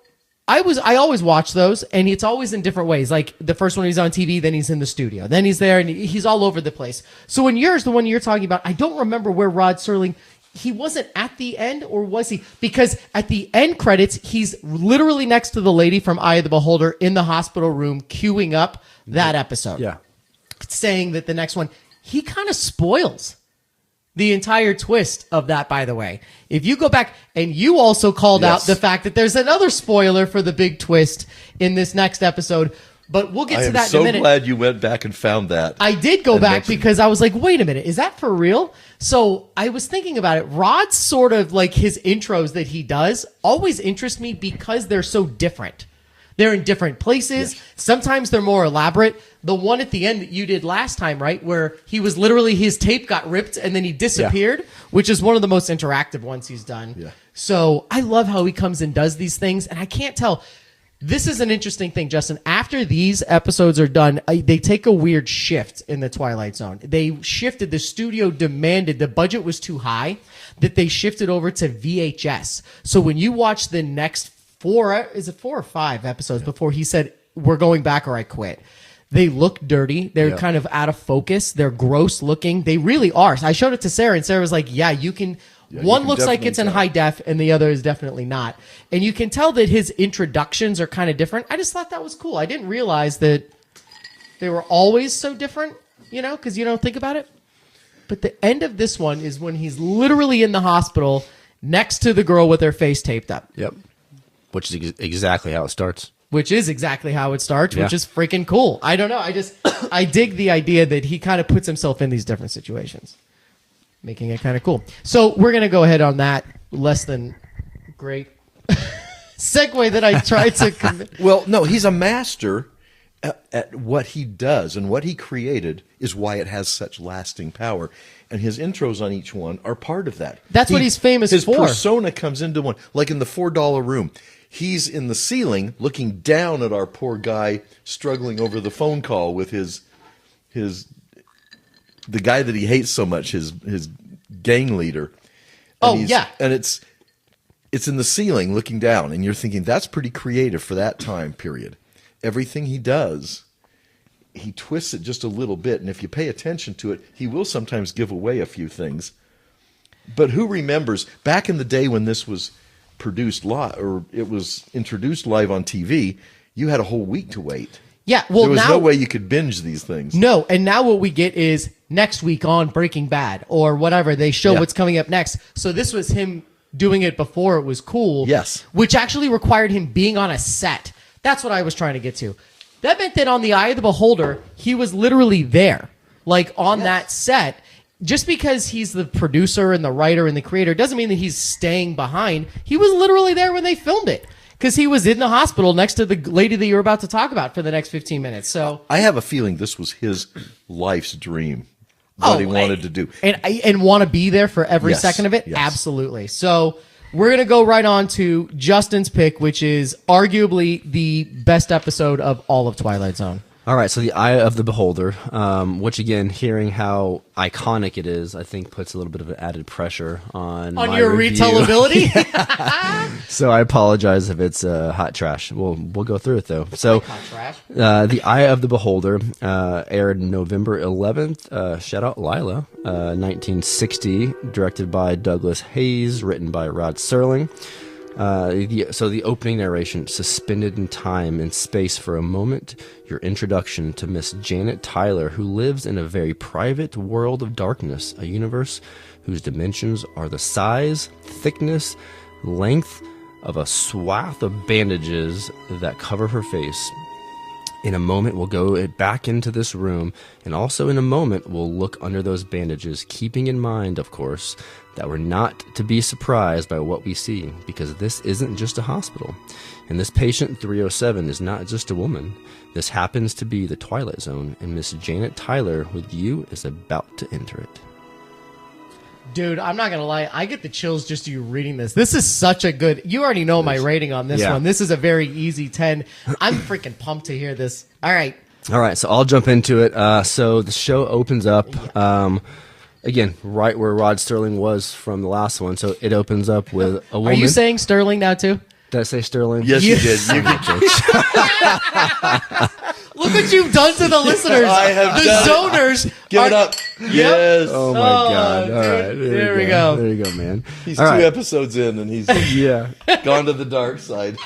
I always watch those, and it's always in different ways. Like the first one, he's on TV, then he's in the studio, then he's there, and he's all over the place. So in yours, the one you're talking about, I don't remember where Rod Serling, he wasn't at the end, or was he? Because at the end credits, he's literally next to the lady from Eye of the Beholder in the hospital room, queuing up that episode. Yeah. Saying that the next one, he kind of spoils the entire twist of that, by the way. If you go back, and you also called out the fact that there's another spoiler for the big twist in this next episode, but we'll get to that in a minute. I'm so glad you went back and found that. I did go back because I was like, wait a minute, is that for real? So I was thinking about it. Rod's sort of like his intros that he does always interest me because they're so different. They're in different places. Yes. Sometimes they're more elaborate. The one at the end that you did last time, right, where he was literally, his tape got ripped and then he disappeared, which is one of the most interactive ones he's done. Yeah. So I love how he comes and does these things, and I can't tell. This is an interesting thing, Justin. After these episodes are done, they take a weird shift in the Twilight Zone. They shifted, the studio demanded, the budget was too high, that they shifted over to VHS. So when you watch the next 4 or 5 episodes before he said, we're going back or I quit, they look dirty. They're kind of out of focus. They're gross looking. They really are. I showed it to Sarah, and Sarah was like, yeah, you can... One looks like it's in high def, and the other is definitely not. And you can tell that his introductions are kind of different. I just thought that was cool. I didn't realize that they were always so different, because you don't think about it. But the end of this one is when he's literally in the hospital next to the girl with her face taped up. Yep. Which is exactly how it starts. Which is exactly how it starts, which is freaking cool. I don't know. I dig the idea that he kind of puts himself in these different situations, making it kind of cool. So we're going to go ahead on that. less than great segue that I tried to commit. Well, no, he's a master at what he does, and what he created is why it has such lasting power. And his intros on each one are part of that. That's what he's famous his for. His persona comes into one, like in the $4 room. He's in the ceiling looking down at our poor guy struggling over the phone call with the guy that he hates so much, his gang leader. And and it's in the ceiling looking down, and you're thinking that's pretty creative for that time period. Everything he does, he twists it just a little bit, and if you pay attention to it, he will sometimes give away a few things. But who remembers back in the day when this was produced live, or it was introduced live on TV, you had a whole week to wait. Yeah, well, there was now, no way you could binge these things. No, and now what we get is next week on Breaking Bad or whatever. They show what's coming up next. So this was him doing it before it was cool. Yes. Which actually required him being on a set. That's what I was trying to get to. That meant that on the Eye of the Beholder, he was literally there, like on that set. Just because he's the producer and the writer and the creator doesn't mean that he's staying behind. He was literally there when they filmed it because he was in the hospital next to the lady that you're about to talk about for the next 15 minutes. So I have a feeling this was his life's dream, what he wanted to do. And want to be there for every second of it? Yes. Absolutely. So we're going to go right on to Justin's pick, which is arguably the best episode of all of Twilight Zone. All right, so the Eye of the Beholder, which again, hearing how iconic it is, I think puts a little bit of added pressure on my your review. retellability. So I apologize if it's hot trash. We'll go through it though. So Hot trash. the Eye of the Beholder aired November 11th. Shout out Lila, 1960, directed by Douglas Hayes, written by Rod Serling. So the opening narration, suspended in time and space for a moment, your introduction to Miss Janet Tyler, who lives in a very private world of darkness, a universe whose dimensions are the size, thickness, length of a swath of bandages that cover her face. In a moment, we'll go back into this room, and also in a moment, we'll look under those bandages, keeping in mind, of course, that we're not to be surprised by what we see, because this isn't just a hospital. And this patient 307 is not just a woman. This happens to be the Twilight Zone, and Miss Janet Tyler with you is about to enter it. Dude, I'm not going to lie. I get the chills just you reading this. This is such a good... You already know my rating on this one. This is a very easy 10. I'm freaking pumped to hear this. All right, so I'll jump into it. So the show opens up, again, right where Rod Serling was from the last one. So it opens up with a woman. Are you saying Sterling now, too? Did I say Sterling? Yes, you did. Look what you've done to the listeners. I have the done zoners. Give it up. Yes. Oh my God! dude. All right, There we go. There you go, man. He's All two right. episodes in, and he's gone to the dark side.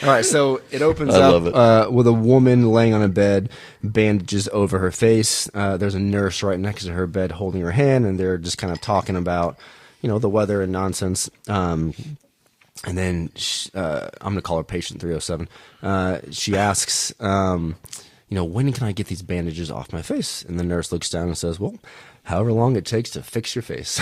All right, so it opens I up love it. with a woman laying on a bed, bandages over her face. There's a nurse right next to her bed holding her hand, and they're just kind of talking about, the weather and nonsense. And then I'm going to call her patient 307. She asks, when can I get these bandages off my face? And the nurse looks down and says, well, however long it takes to fix your face.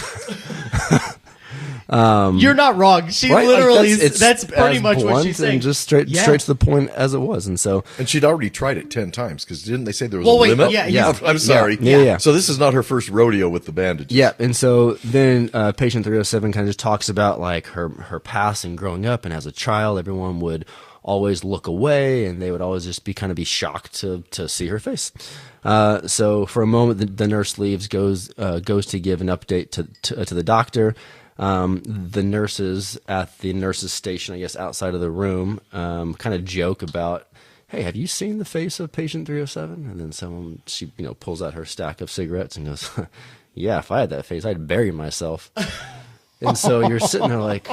You're not wrong. She Right? literally, Like, that's pretty as much what blunt she's saying. and just straight to the point as it was. And so, And she'd already tried it 10 times, because didn't they say there was Well, a wait, limit? yeah. I'm sorry. Yeah. So this is not her first rodeo with the bandages. yeah. And so then patient 307 kind of just talks about like her past and growing up, and as a child, everyone would always look away, and they would always just be shocked to see her face. So for a moment, the nurse leaves, goes to give an update to the doctor. The nurses at the nurses station, I guess, outside of the room, kind of joke about, hey, have you seen the face of patient 307? And then she pulls out her stack of cigarettes and goes, yeah, if I had that face, I'd bury myself. And so you're sitting there like,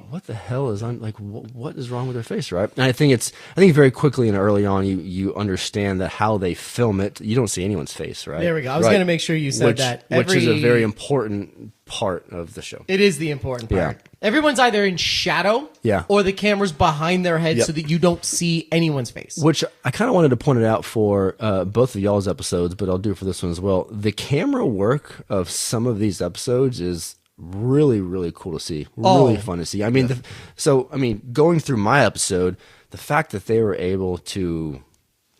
what the hell is on? Like, what is wrong with her face, right? And I think very quickly and early on, you understand that how they film it, you don't see anyone's face, right? There we go. I was going to make sure you said that. Which is a very important part of the show. It is the important part. Yeah. Everyone's either in shadow, or the camera's behind their head so that you don't see anyone's face. Which I kind of wanted to point it out for both of y'all's episodes, but I'll do it for this one as well. The camera work of some of these episodes is really, really cool to see. Really fun to see. I mean, going through my episode, the fact that they were able to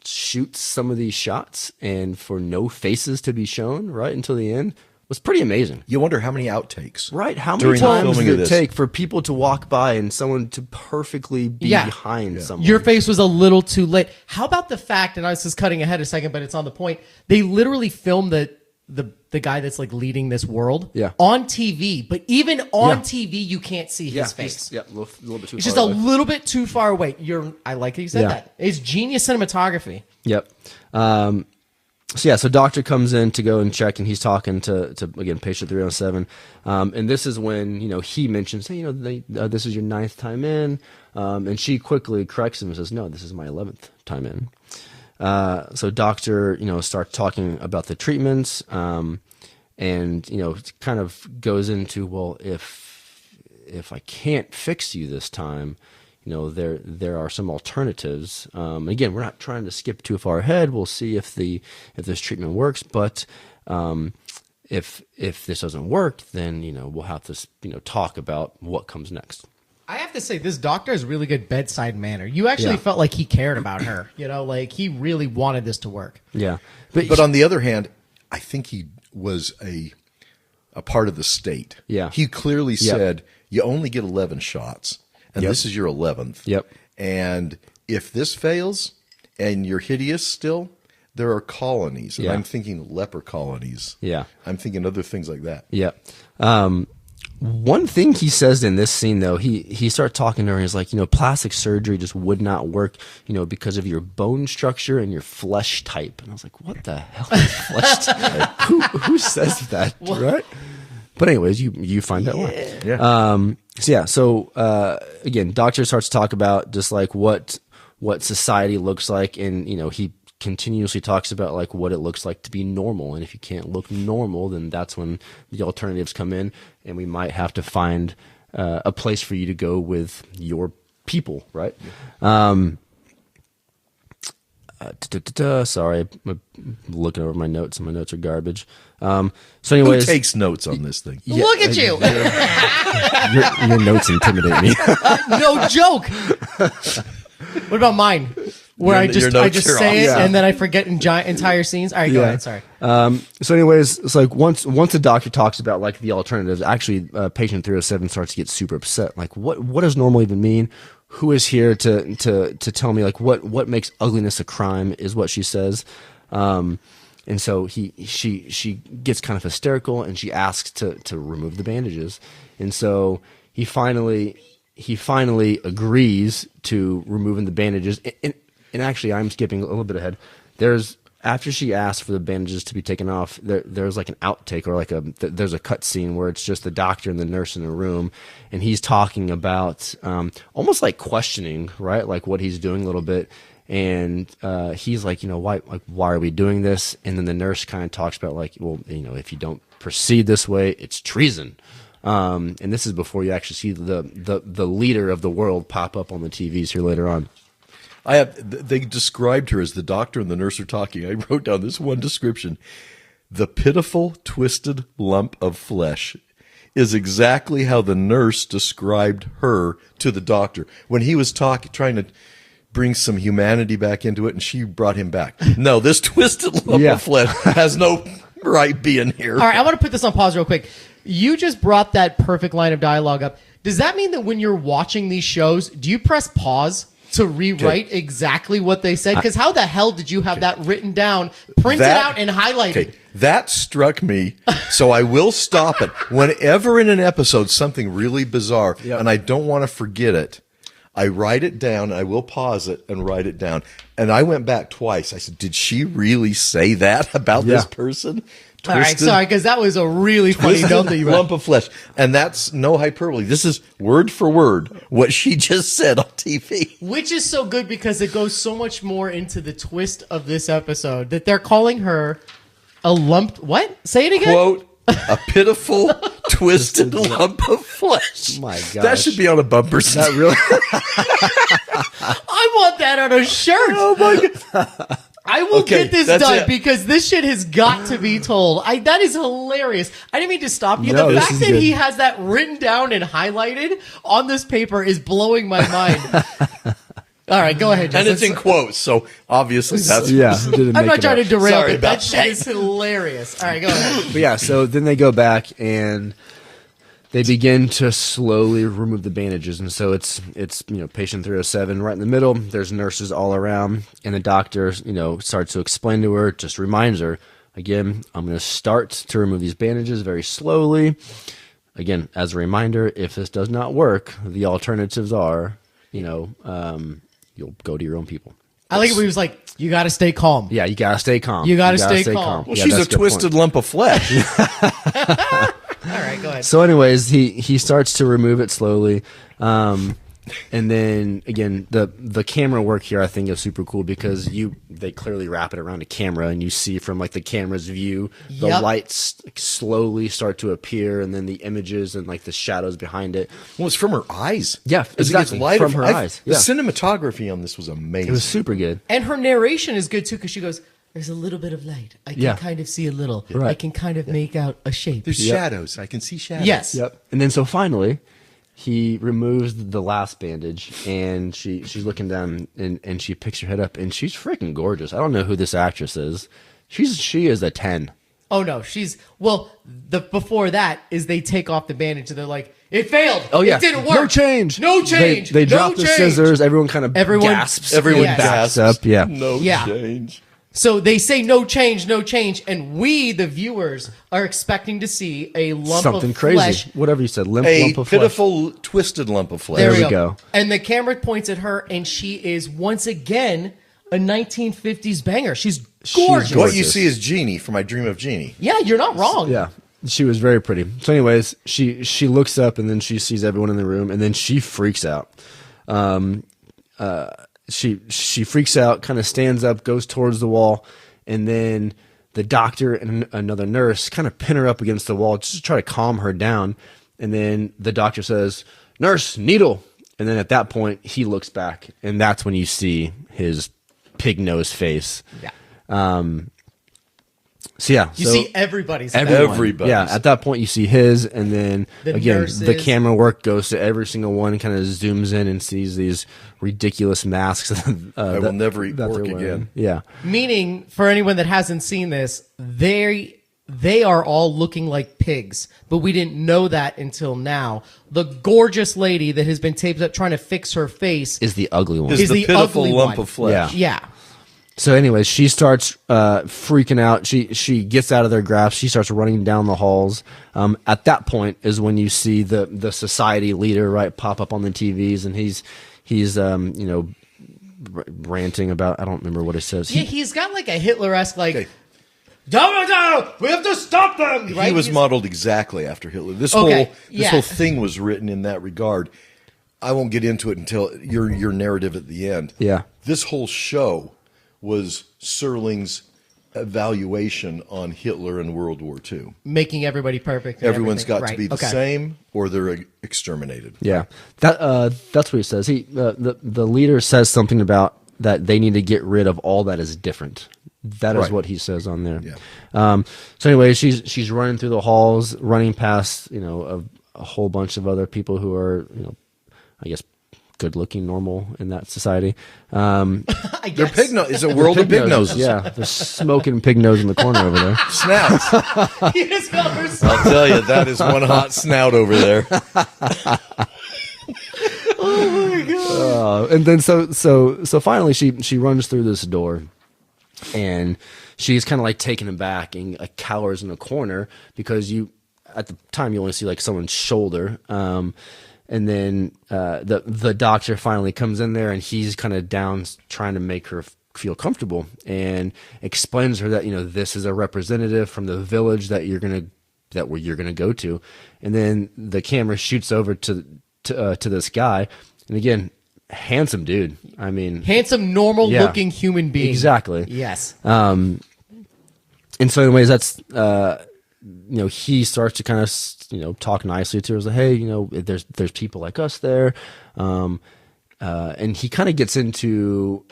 shoot some of these shots and for no faces to be shown right until the end was pretty amazing. You wonder how many outtakes. Right. How many times did it take for people to walk by and someone to perfectly be behind someone? Your face was a little too late. How about the fact, and I was just cutting ahead a second, but it's on the point, they literally filmed the guy that's like leading this world on TV, but even on TV you can't see his face. A little bit too it's far just away. a little bit too far away. I like that you said that. It's genius cinematography. Yep. So doctor comes in to go and check, and he's talking to again patient 307, and this is when he mentions, hey, this is your 9th time in, and she quickly corrects him and says, no, this is my 11th time in. So doctor starts talking about the treatments, and kind of goes into, well, if I can't fix you this time, there are some alternatives. Again, we're not trying to skip too far ahead. We'll see if this treatment works, but if this doesn't work, then we'll have to talk about what comes next. I have to say, this doctor has really good bedside manner. You actually felt like he cared about her. Like he really wanted this to work. Yeah, but on the other hand, I think he was a part of the state. Yeah, he clearly said you only get 11 shots. And this is your 11th. Yep. And if this fails and you're hideous still, there are colonies. And I'm thinking leper colonies. Yeah. I'm thinking other things like that. Yeah. One thing he says in this scene, though, he starts talking to her and he's like, plastic surgery just would not work, because of your bone structure and your flesh type. And I was like, what the hell is flesh type? Who says that, right? But anyways, you find out why. Yeah. So again, doctor starts to talk about just like what society looks like, and he continuously talks about like what it looks like to be normal, and if you can't look normal, then that's when the alternatives come in, and we might have to find a place for you to go with your people, right? Sorry, I'm looking over my notes, and my notes are garbage. So anyways, who takes notes on this thing? Look at you. Your notes intimidate me. No joke. What about mine? Where I just say it and then I forget entire scenes. All right, go ahead. Sorry. So anyways, it's like once the doctor talks about like the alternatives, actually, patient 307 starts to get super upset. Like, what does normal even mean? Who is here to tell me like what makes ugliness a crime is what she says. And so she gets kind of hysterical, and she asks to remove the bandages. And so he finally agrees to removing the bandages. And actually, I'm skipping a little bit ahead. After she asked for the bandages to be taken off, there's like an outtake or like there's a cut scene where it's just the doctor and the nurse in a room, and he's talking about almost like questioning, right, like what he's doing a little bit. And he's like, why are we doing this? And then the nurse kind of talks about like, well, if you don't proceed this way, it's treason. And this is before you actually see the leader of the world pop up on the TVs here later on. They described her as the doctor and the nurse are talking. I wrote down this one description. The pitiful, twisted lump of flesh is exactly how the nurse described her to the doctor when he was trying to bring some humanity back into it, and she brought him back. No, this twisted lump of flesh has no right being here. All right, I want to put this on pause real quick. You just brought that perfect line of dialogue up. Does that mean that when you're watching these shows, do you press pause to rewrite exactly what they said? Because how the hell did you have that written down, printed out, and highlighted? Okay, that struck me, so I will stop it. Whenever in an episode something really bizarre, and I don't want to forget it, I write it down, I will pause it and write it down. And I went back twice. I said, did she really say that about this person? All right, sorry, because that was a really funny note that you lump of flesh. And that's no hyperbole. This is word for word what she just said on TV. Which is so good because it goes so much more into the twist of this episode that they're calling her a lump. What? Say it again. Quote, a pitiful, twisted lump of flesh. Oh my gosh. That should be on a bumper sticker. That really? I want that on a shirt. Oh my God. I will Okay, get this that's done it. because this shit has got to be told. That is hilarious. I didn't mean to stop you. No, The this fact is that good. he has that written down and highlighted on this paper is blowing my mind. All right, go ahead, And Justin. it's in quotes, so obviously that's Yeah, didn't I'm make not it trying up. to derail, Sorry but that about shit that. is hilarious. All right, go ahead. But yeah, so then they go back and they begin to slowly remove the bandages, and so it's patient 307 right in the middle. There's nurses all around, and the doctor starts to explain to her, just reminds her again, I'm going to start to remove these bandages very slowly. Again, as a reminder, if this does not work, the alternatives are you'll go to your own people. I like it when he was like, you got to stay calm. Yeah, you gotta stay calm. You gotta stay calm. well, Yeah, she's a that's good twisted point. lump of flesh. All right, go ahead. So, anyways, he starts to remove it slowly, and then again, the camera work here I think is super cool because they clearly wrap it around a camera, and you see from like the camera's view, the Yep. lights slowly start to appear, and then the images and like the shadows behind it. Well, it's from her eyes. Yeah, As it gets exactly, lighter, from her eyes. The Yeah. cinematography on this was amazing. It was super good. And her narration is good too because she goes, there's a little bit of light. I can Yeah. kind of see a little. Right. I can kind of make out a shape. There's shadows. I can see shadows. Yes. Yep. And then so finally, he removes the last bandage, and she's looking down, and she picks her head up, and she's freaking gorgeous. I don't know who this actress is. She is a 10. Oh no, before that is they take off the bandage and they're like, it failed. Oh yeah, It didn't work. No change. No change. They No drop the change. scissors. Everyone kind of gasps. Everyone Yes. gasps. Up. Yeah. No Yeah. change. So they say no change, and we, the viewers, are expecting to see a lump Something of crazy. flesh. Whatever you said. Limp A lump of flesh. pitiful, twisted lump of flesh. There we we go. go. And the camera points at her, and she is once again a 1950s banger. She's gorgeous. What you see is Jeannie from I Dream of Jeannie. Yeah, you're not wrong. Yeah. She was very pretty. So, anyways, she looks up, and then she sees everyone in the room, and then she freaks out. She freaks out, kind of stands up, goes towards the wall, and then the doctor and another nurse kind of pin her up against the wall just to try to calm her down. And then the doctor says, "Nurse, needle." And then at that point, he looks back, and that's when you see his pig nose face. Yeah. So yeah, You so see everybody's. everyone. Everybody's. Yeah, at that point you see his, and then The again nurses. the camera work goes to every single one, kind of zooms in and sees these ridiculous masks. I will never that work they're wearing. again. Yeah, Meaning, for anyone that hasn't seen this, they are all looking like pigs, but we didn't know that until now. The gorgeous lady that has been taped up trying to fix her face is the ugly one. Is the the pitiful ugly lump one. of flesh. Yeah. So, anyways, she starts freaking out. She gets out of their grasp. She starts running down the halls. At that point is when you see the society leader pop up on the TVs, and he's ranting about, I don't remember what it says. Yeah, he's got like a Hitler-esque like, no, we have to stop them. Right? He was He's- modeled exactly after Hitler. This Okay, whole thing was written in that regard. I won't get into it until your narrative at the end. Yeah. This whole show was Serling's evaluation on Hitler and World War II. making everybody perfect. and Everyone's everything. got to Right, be the okay. same, or they're exterminated. Yeah, that's what he says. The leader says something about that they need to get rid of all that is different. That is Right. what he says on there. Yeah. So anyway, she's running through the halls, running past a whole bunch of other people who are I guess good looking, normal in that society. I They're guess. pig nose. It's a world of pig noses. Yeah, the smoking pig nose in the corner over there. Snouts. He just got her I'll tell you, that is one hot snout over there. And then so finally she runs through this door, and she's kind of like taken aback and cowers in a corner because at the time you only see like someone's shoulder. And then the doctor finally comes in there, and he's kind of down trying to make her feel comfortable, and explains to her that this is a representative from the village that you're gonna go to. And then the camera shoots over to this guy, and again, handsome dude. I mean, handsome, normal-looking human being. Exactly. Yes. And so, anyways, that's he starts to kind of talk nicely to her. Like, hey, there's people like us there, and he kind of gets into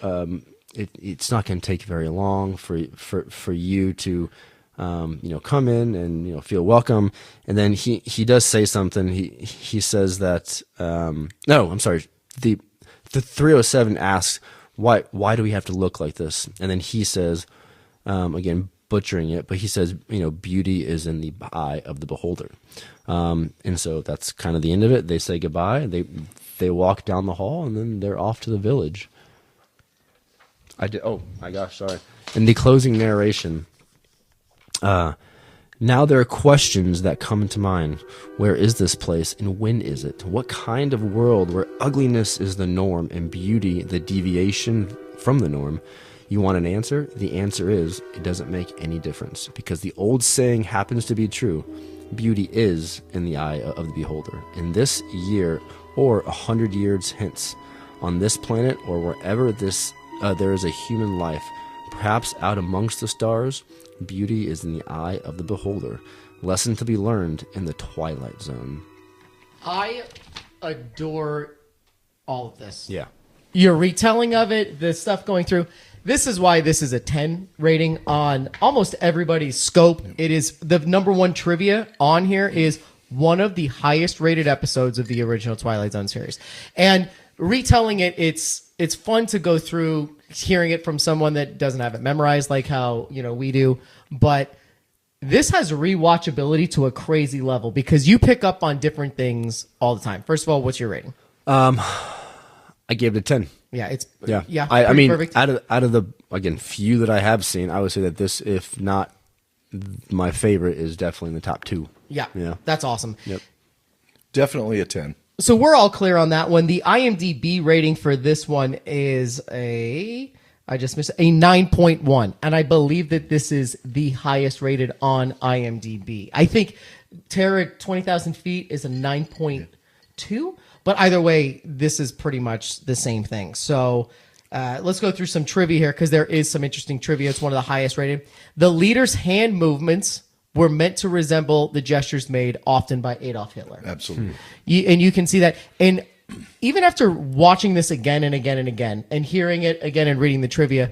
it's not going to take very long for you to come in and feel welcome. And then he does say something. He says that no, I'm sorry. The 307 asks why do we have to look like this? And then he says, again butchering it, but he says beauty is in the eye of the beholder. And so that's kind of the end of it. They say goodbye. They walk down the hall, and then they're off to the village. Oh my gosh, sorry. In the closing narration, now there are questions that come into mind. Where is this place, and when is it? What kind of world where ugliness is the norm and beauty the deviation from the norm? You want an answer? The answer is, it doesn't make any difference, because the old saying happens to be true. Beauty is in the eye of the beholder. In this year, or 100 years hence, on this planet, or wherever there is a human life, perhaps out amongst the stars, beauty is in the eye of the beholder. Lesson to be learned in the Twilight Zone. I adore all of this. Yeah. Your retelling of it, the stuff going through. This is why this is a 10 rating on almost everybody's scope. It is the number one trivia on here is one of the highest rated episodes of the original Twilight Zone series. And retelling it, it's fun to go through hearing it from someone that doesn't have it memorized like how we do. But this has rewatchability to a crazy level because you pick up on different things all the time. First of all, what's your rating? I gave it a 10. Yeah, Yeah. I mean, perfect. out of the few that I have seen, I would say that this, if not my favorite, is definitely in the top 2. Yeah, Yeah. That's awesome. Yep. Definitely a 10. So we're all clear on that one. The IMDb rating for this one is a 9.1. And I believe that this is the highest rated on IMDb. I think Terror at 20,000 Feet is a 9.2. But either way, this is pretty much the same thing. So let's go through some trivia here because there is some interesting trivia. It's one of the highest rated. The leader's hand movements were meant to resemble the gestures made often by Adolf Hitler. Absolutely. And you can see that. And even after watching this again and again and again and hearing it again and reading the trivia,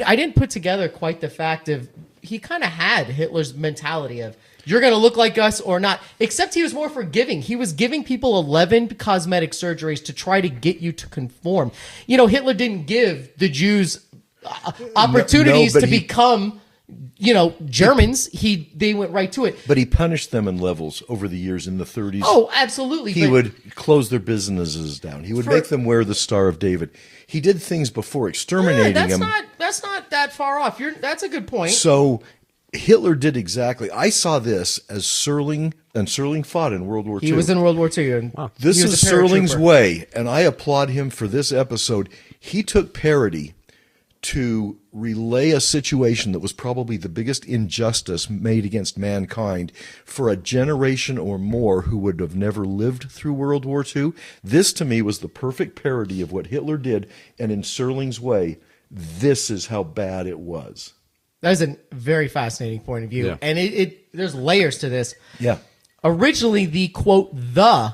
I didn't put together quite the fact of he kind of had Hitler's mentality of you're going to look like us or not, except he was more forgiving. He was giving people 11 cosmetic surgeries to try to get you to conform. Hitler didn't give the Jews opportunities to become Germans. They went right to it. But he punished them in levels over the years in the 30s. Oh, absolutely. He would close their businesses down. He would make them wear the Star of David. He did things before exterminating them. That's not that far off. That's a good point. So Hitler did exactly. I saw this as Serling, and Serling fought in World War II. He was in World War II. And This is Serling's way, and I applaud him for this episode. He took parody to relay a situation that was probably the biggest injustice made against mankind for a generation or more who would have never lived through World War II. This, to me, was the perfect parody of what Hitler did, and in Serling's way, this is how bad it was. That is a very fascinating point of view. Yeah. And there's layers to this. Yeah. Originally, the quote, "the"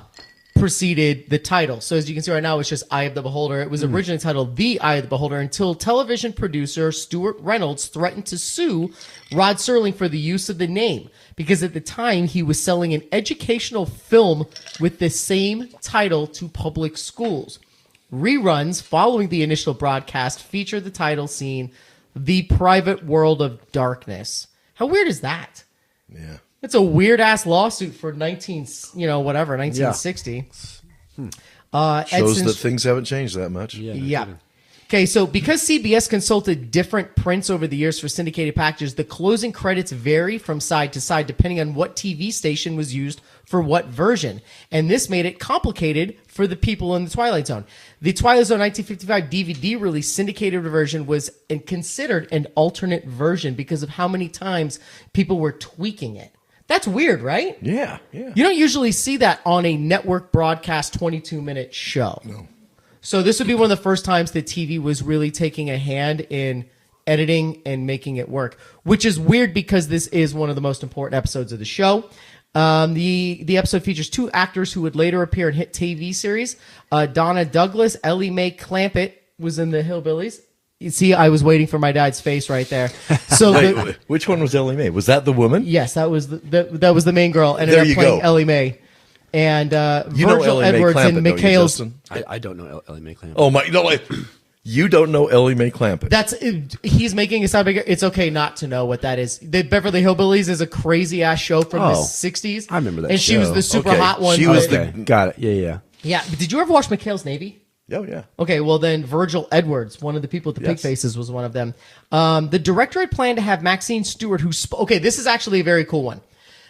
preceded the title. So as you can see right now, it's just Eye of the Beholder. It was originally titled The Eye of the Beholder until television producer Stuart Reynolds threatened to sue Rod Serling for the use of the name. Because at the time, he was selling an educational film with the same title to public schools. Reruns following the initial broadcast featured the title scene, The Private World of Darkness. How weird is that? Yeah. It's a weird ass lawsuit for 1960. Shows that things haven't changed that much. Yeah. Okay, so because CBS consulted different prints over the years for syndicated packages, the closing credits vary from side to side depending on what TV station was used for what version. And this made it complicated for the people in the Twilight Zone. The Twilight Zone 1955 DVD release syndicated version was considered an alternate version because of how many times people were tweaking it. That's weird, right? Yeah. You don't usually see that on a network broadcast 22-minute show. No. So this would be one of the first times that TV was really taking a hand in editing and making it work, which is weird because this is one of the most important episodes of the show. The episode features 2 actors who would later appear in hit TV series. Donna Douglas, Ellie Mae Clampett was in the Hillbillies. You see, I was waiting for my dad's face right there. So Wait, which one was Ellie Mae? Was that the woman? yes, that was that was the main girl. Ended There up you playing go. Ellie Mae. And You know Virgil Ellie Mae Edwards Clampett, and don't you, Mikhail's. Justin? I don't know Ellie Mae Clampett. Oh my! No, wait. You don't know Ellie Mae Clampett? That's he's making it sound bigger. It's okay not to know what that is. The Beverly Hillbillies is a crazy ass show from the Oh, '60s. I remember that And she was show. the super Okay, hot one. she was that- the- Got it. Yeah. yeah. But did you ever watch Mikhail's Navy? Oh yeah. Okay, well then Virgil Edwards, one of the people with the pig Yes. faces, was one of them. The director had planned to have Maxine Stewart, okay, this is actually a very cool one.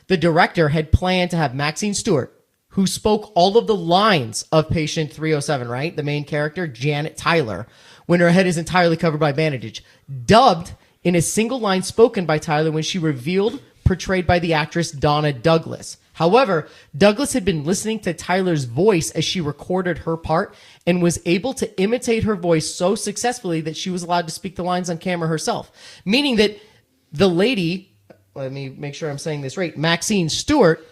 The director had planned to have Maxine Stewart, who spoke all of the lines of Patient 307, right? The main character, Janet Tyler, when her head is entirely covered by bandage, dubbed in a single line spoken by Tyler when she revealed, portrayed by the actress Donna Douglas. However, Douglas had been listening to Tyler's voice as she recorded her part and was able to imitate her voice so successfully that she was allowed to speak the lines on camera herself. Meaning that the lady, let me make sure I'm saying this right, Maxine Stewart,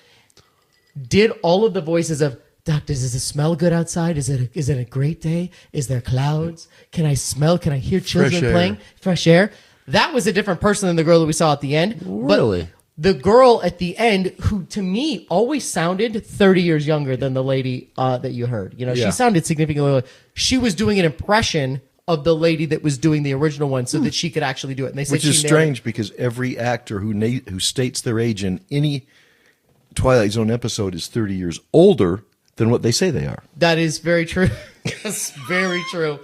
did all of the voices of, Doctor, does it smell good outside? Is it a great day? Is there clouds? Can I hear children Fresh air. playing? Fresh air. That was a different person than the girl that we saw at the end. Really? But the girl at the end, who to me always sounded 30 years younger than the lady that you heard. You know, Yeah. she sounded significantly older. She was doing an impression of the lady that was doing the original one so that she could actually do it. And they said Which is she nailed strange because every actor who states their age in any Twilight Zone episode is 30 years older than what they say they are. That is very true. That's very true.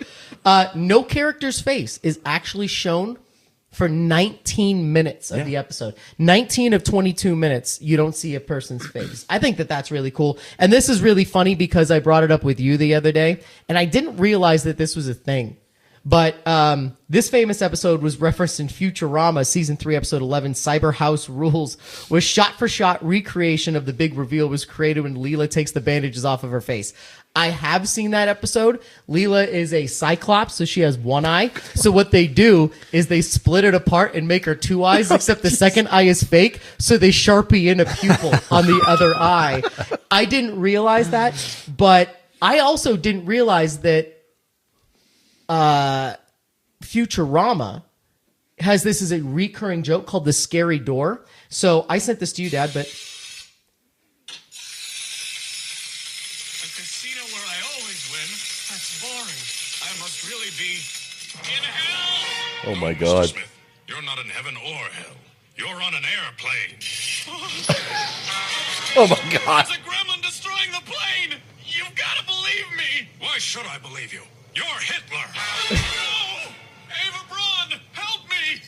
No character's face is actually shown for 19 minutes of the episode. 19 of 22 minutes, you don't see a person's face. I think that that's really cool. And this is really funny because I brought it up with you the other day, and I didn't realize that this was a thing. But this famous episode was referenced in Futurama, Season 3, Episode 11, Cyber House Rules, where shot-for-shot recreation of the big reveal was created when Leela takes the bandages off of her face. I have seen that episode. Leela is a cyclops, so she has one eye. So what they do is they split it apart and make her two eyes, except the second eye is fake, so they Sharpie in a pupil on the other eye. I didn't realize that, but I also didn't realize that Futurama has this as a recurring joke called the scary door. So I sent this to you, Dad, but A casino where I always win? That's boring. I must really be in hell. Oh my Mr. God. Smith, you're not in heaven or hell. You're on an airplane. Oh my God. There's a gremlin destroying the plane. You've got to believe me. Why should I believe you? You're Hitler. No! Ava Braun, help me!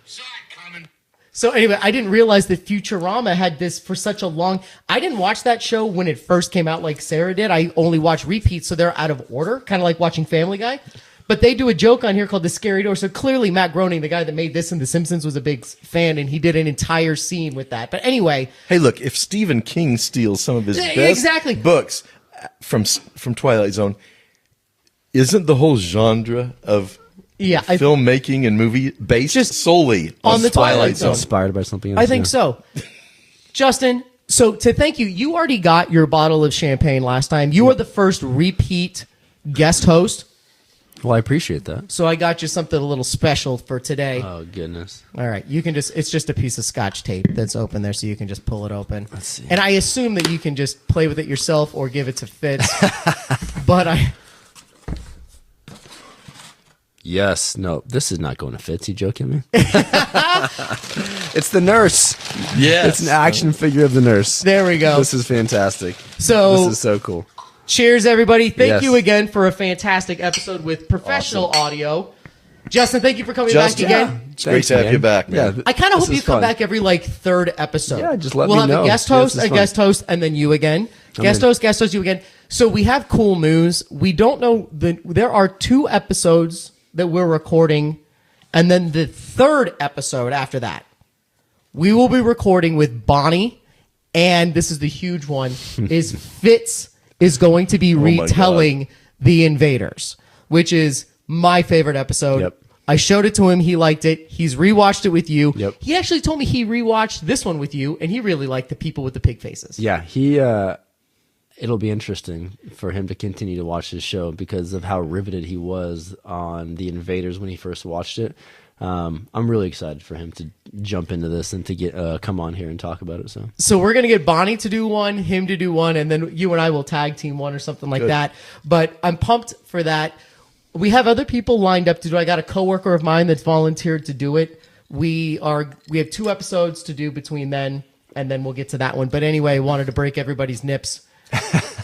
Saw it coming. so anyway, I didn't realize that Futurama had this for such a long. I didn't watch that show when it first came out like Sarah did. I only watch repeats, so they're out of order, kind of like watching Family Guy. But they do a joke on here called the scary door. So clearly, Matt Groening, the guy that made this and The Simpsons, was a big fan, and he did an entire scene with that. But anyway, Hey, look, if Stephen King steals some of his Yeah, best exactly. books from Twilight Zone, isn't the whole genre of yeah, filmmaking and movie based Just solely on the Twilight Zone. Inspired by something else. I think yeah. so. Justin, so to thank you, you already got your bottle of champagne last time. You were the first repeat guest host. Well, I appreciate that. So I got you something a little special for today. Oh, goodness. All right, you can it's just a piece of Scotch tape that's open there, so you can just pull it open. Let's see. And I assume that you can just play with it yourself or give it to Fitz. But Yes. No, this is not going to Fitz. You joking me? It's the nurse. Yes. It's an action figure of the nurse. there we go. This is fantastic. So- this is so cool. Cheers, everybody. Thank Yes. you again for a fantastic episode with professional audio. Justin, thank you for coming back Justin, again. it's great to have you back, man. Yeah, I kind of this hope you is come fun. back every third episode. Yeah, just let we'll me have know. a guest Yeah, host, this is a fun. guest host, and then you again. Guest in. host, you again. So we have cool news. We don't know there are 2 episodes that we're recording, and then the 3rd episode after that, we will be recording with Bonnie, and this is the huge one, is Fitz is going to be my retelling The Invaders, which is my favorite episode. Yep. I showed it to him. He liked it. He's rewatched it with you. Yep. He actually told me he rewatched this one with you, and he really liked the people with the pig faces. Yeah, he it'll be interesting for him to continue to watch his show because of how riveted he was on The Invaders when he first watched it. I'm really excited for him to jump into this and to get come on here and talk about it. So we're gonna get Bonnie to do one, him to do one, and then you and I will tag team one or something like that. But I'm pumped for that. We have other people lined up to do. I got a coworker of mine that's volunteered to do it. We have 2 episodes to do between then, and then we'll get to that one. But anyway, wanted to break everybody's nips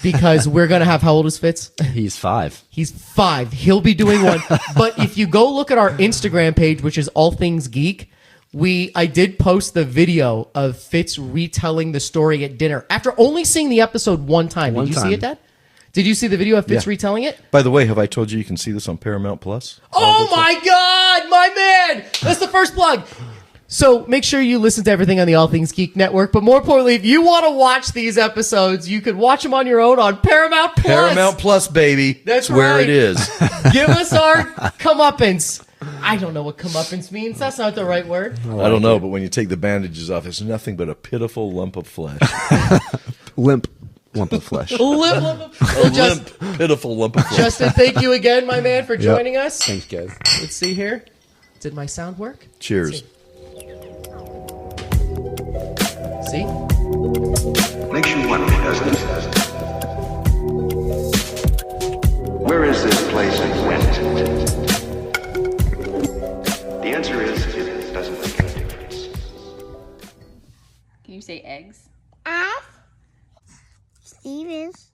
because we're gonna have, how old is Fitz? He's 5. He's 5. He'll be doing one. But if you go look at our Instagram page, which is All Things Geek, I did post the video of Fitz retelling the story at dinner after only seeing the episode one time. Did you see it, Dad? Did you see the video of Fitz retelling it? By the way, have I told you can see this on Paramount Plus? Oh my God, my man! That's the first plug. So make sure you listen to everything on the All Things Geek Network. But more importantly, if you want to watch these episodes, you can watch them on your own on Paramount Plus. Paramount Plus, baby. That's where right. it is. Give us our comeuppance. I don't know what comeuppance means. That's not the right word. I don't know, but when you take the bandages off, it's nothing but a pitiful lump of flesh. Limp lump of flesh. Pitiful lump of flesh. Justin, thank you again, my man, for joining us. Thanks, guys. Let's see here. Did my sound work? Cheers. See? Makes you wonder, doesn't it? Where is this place and when is it? The answer is it doesn't make any difference. Can you say eggs? Steve is.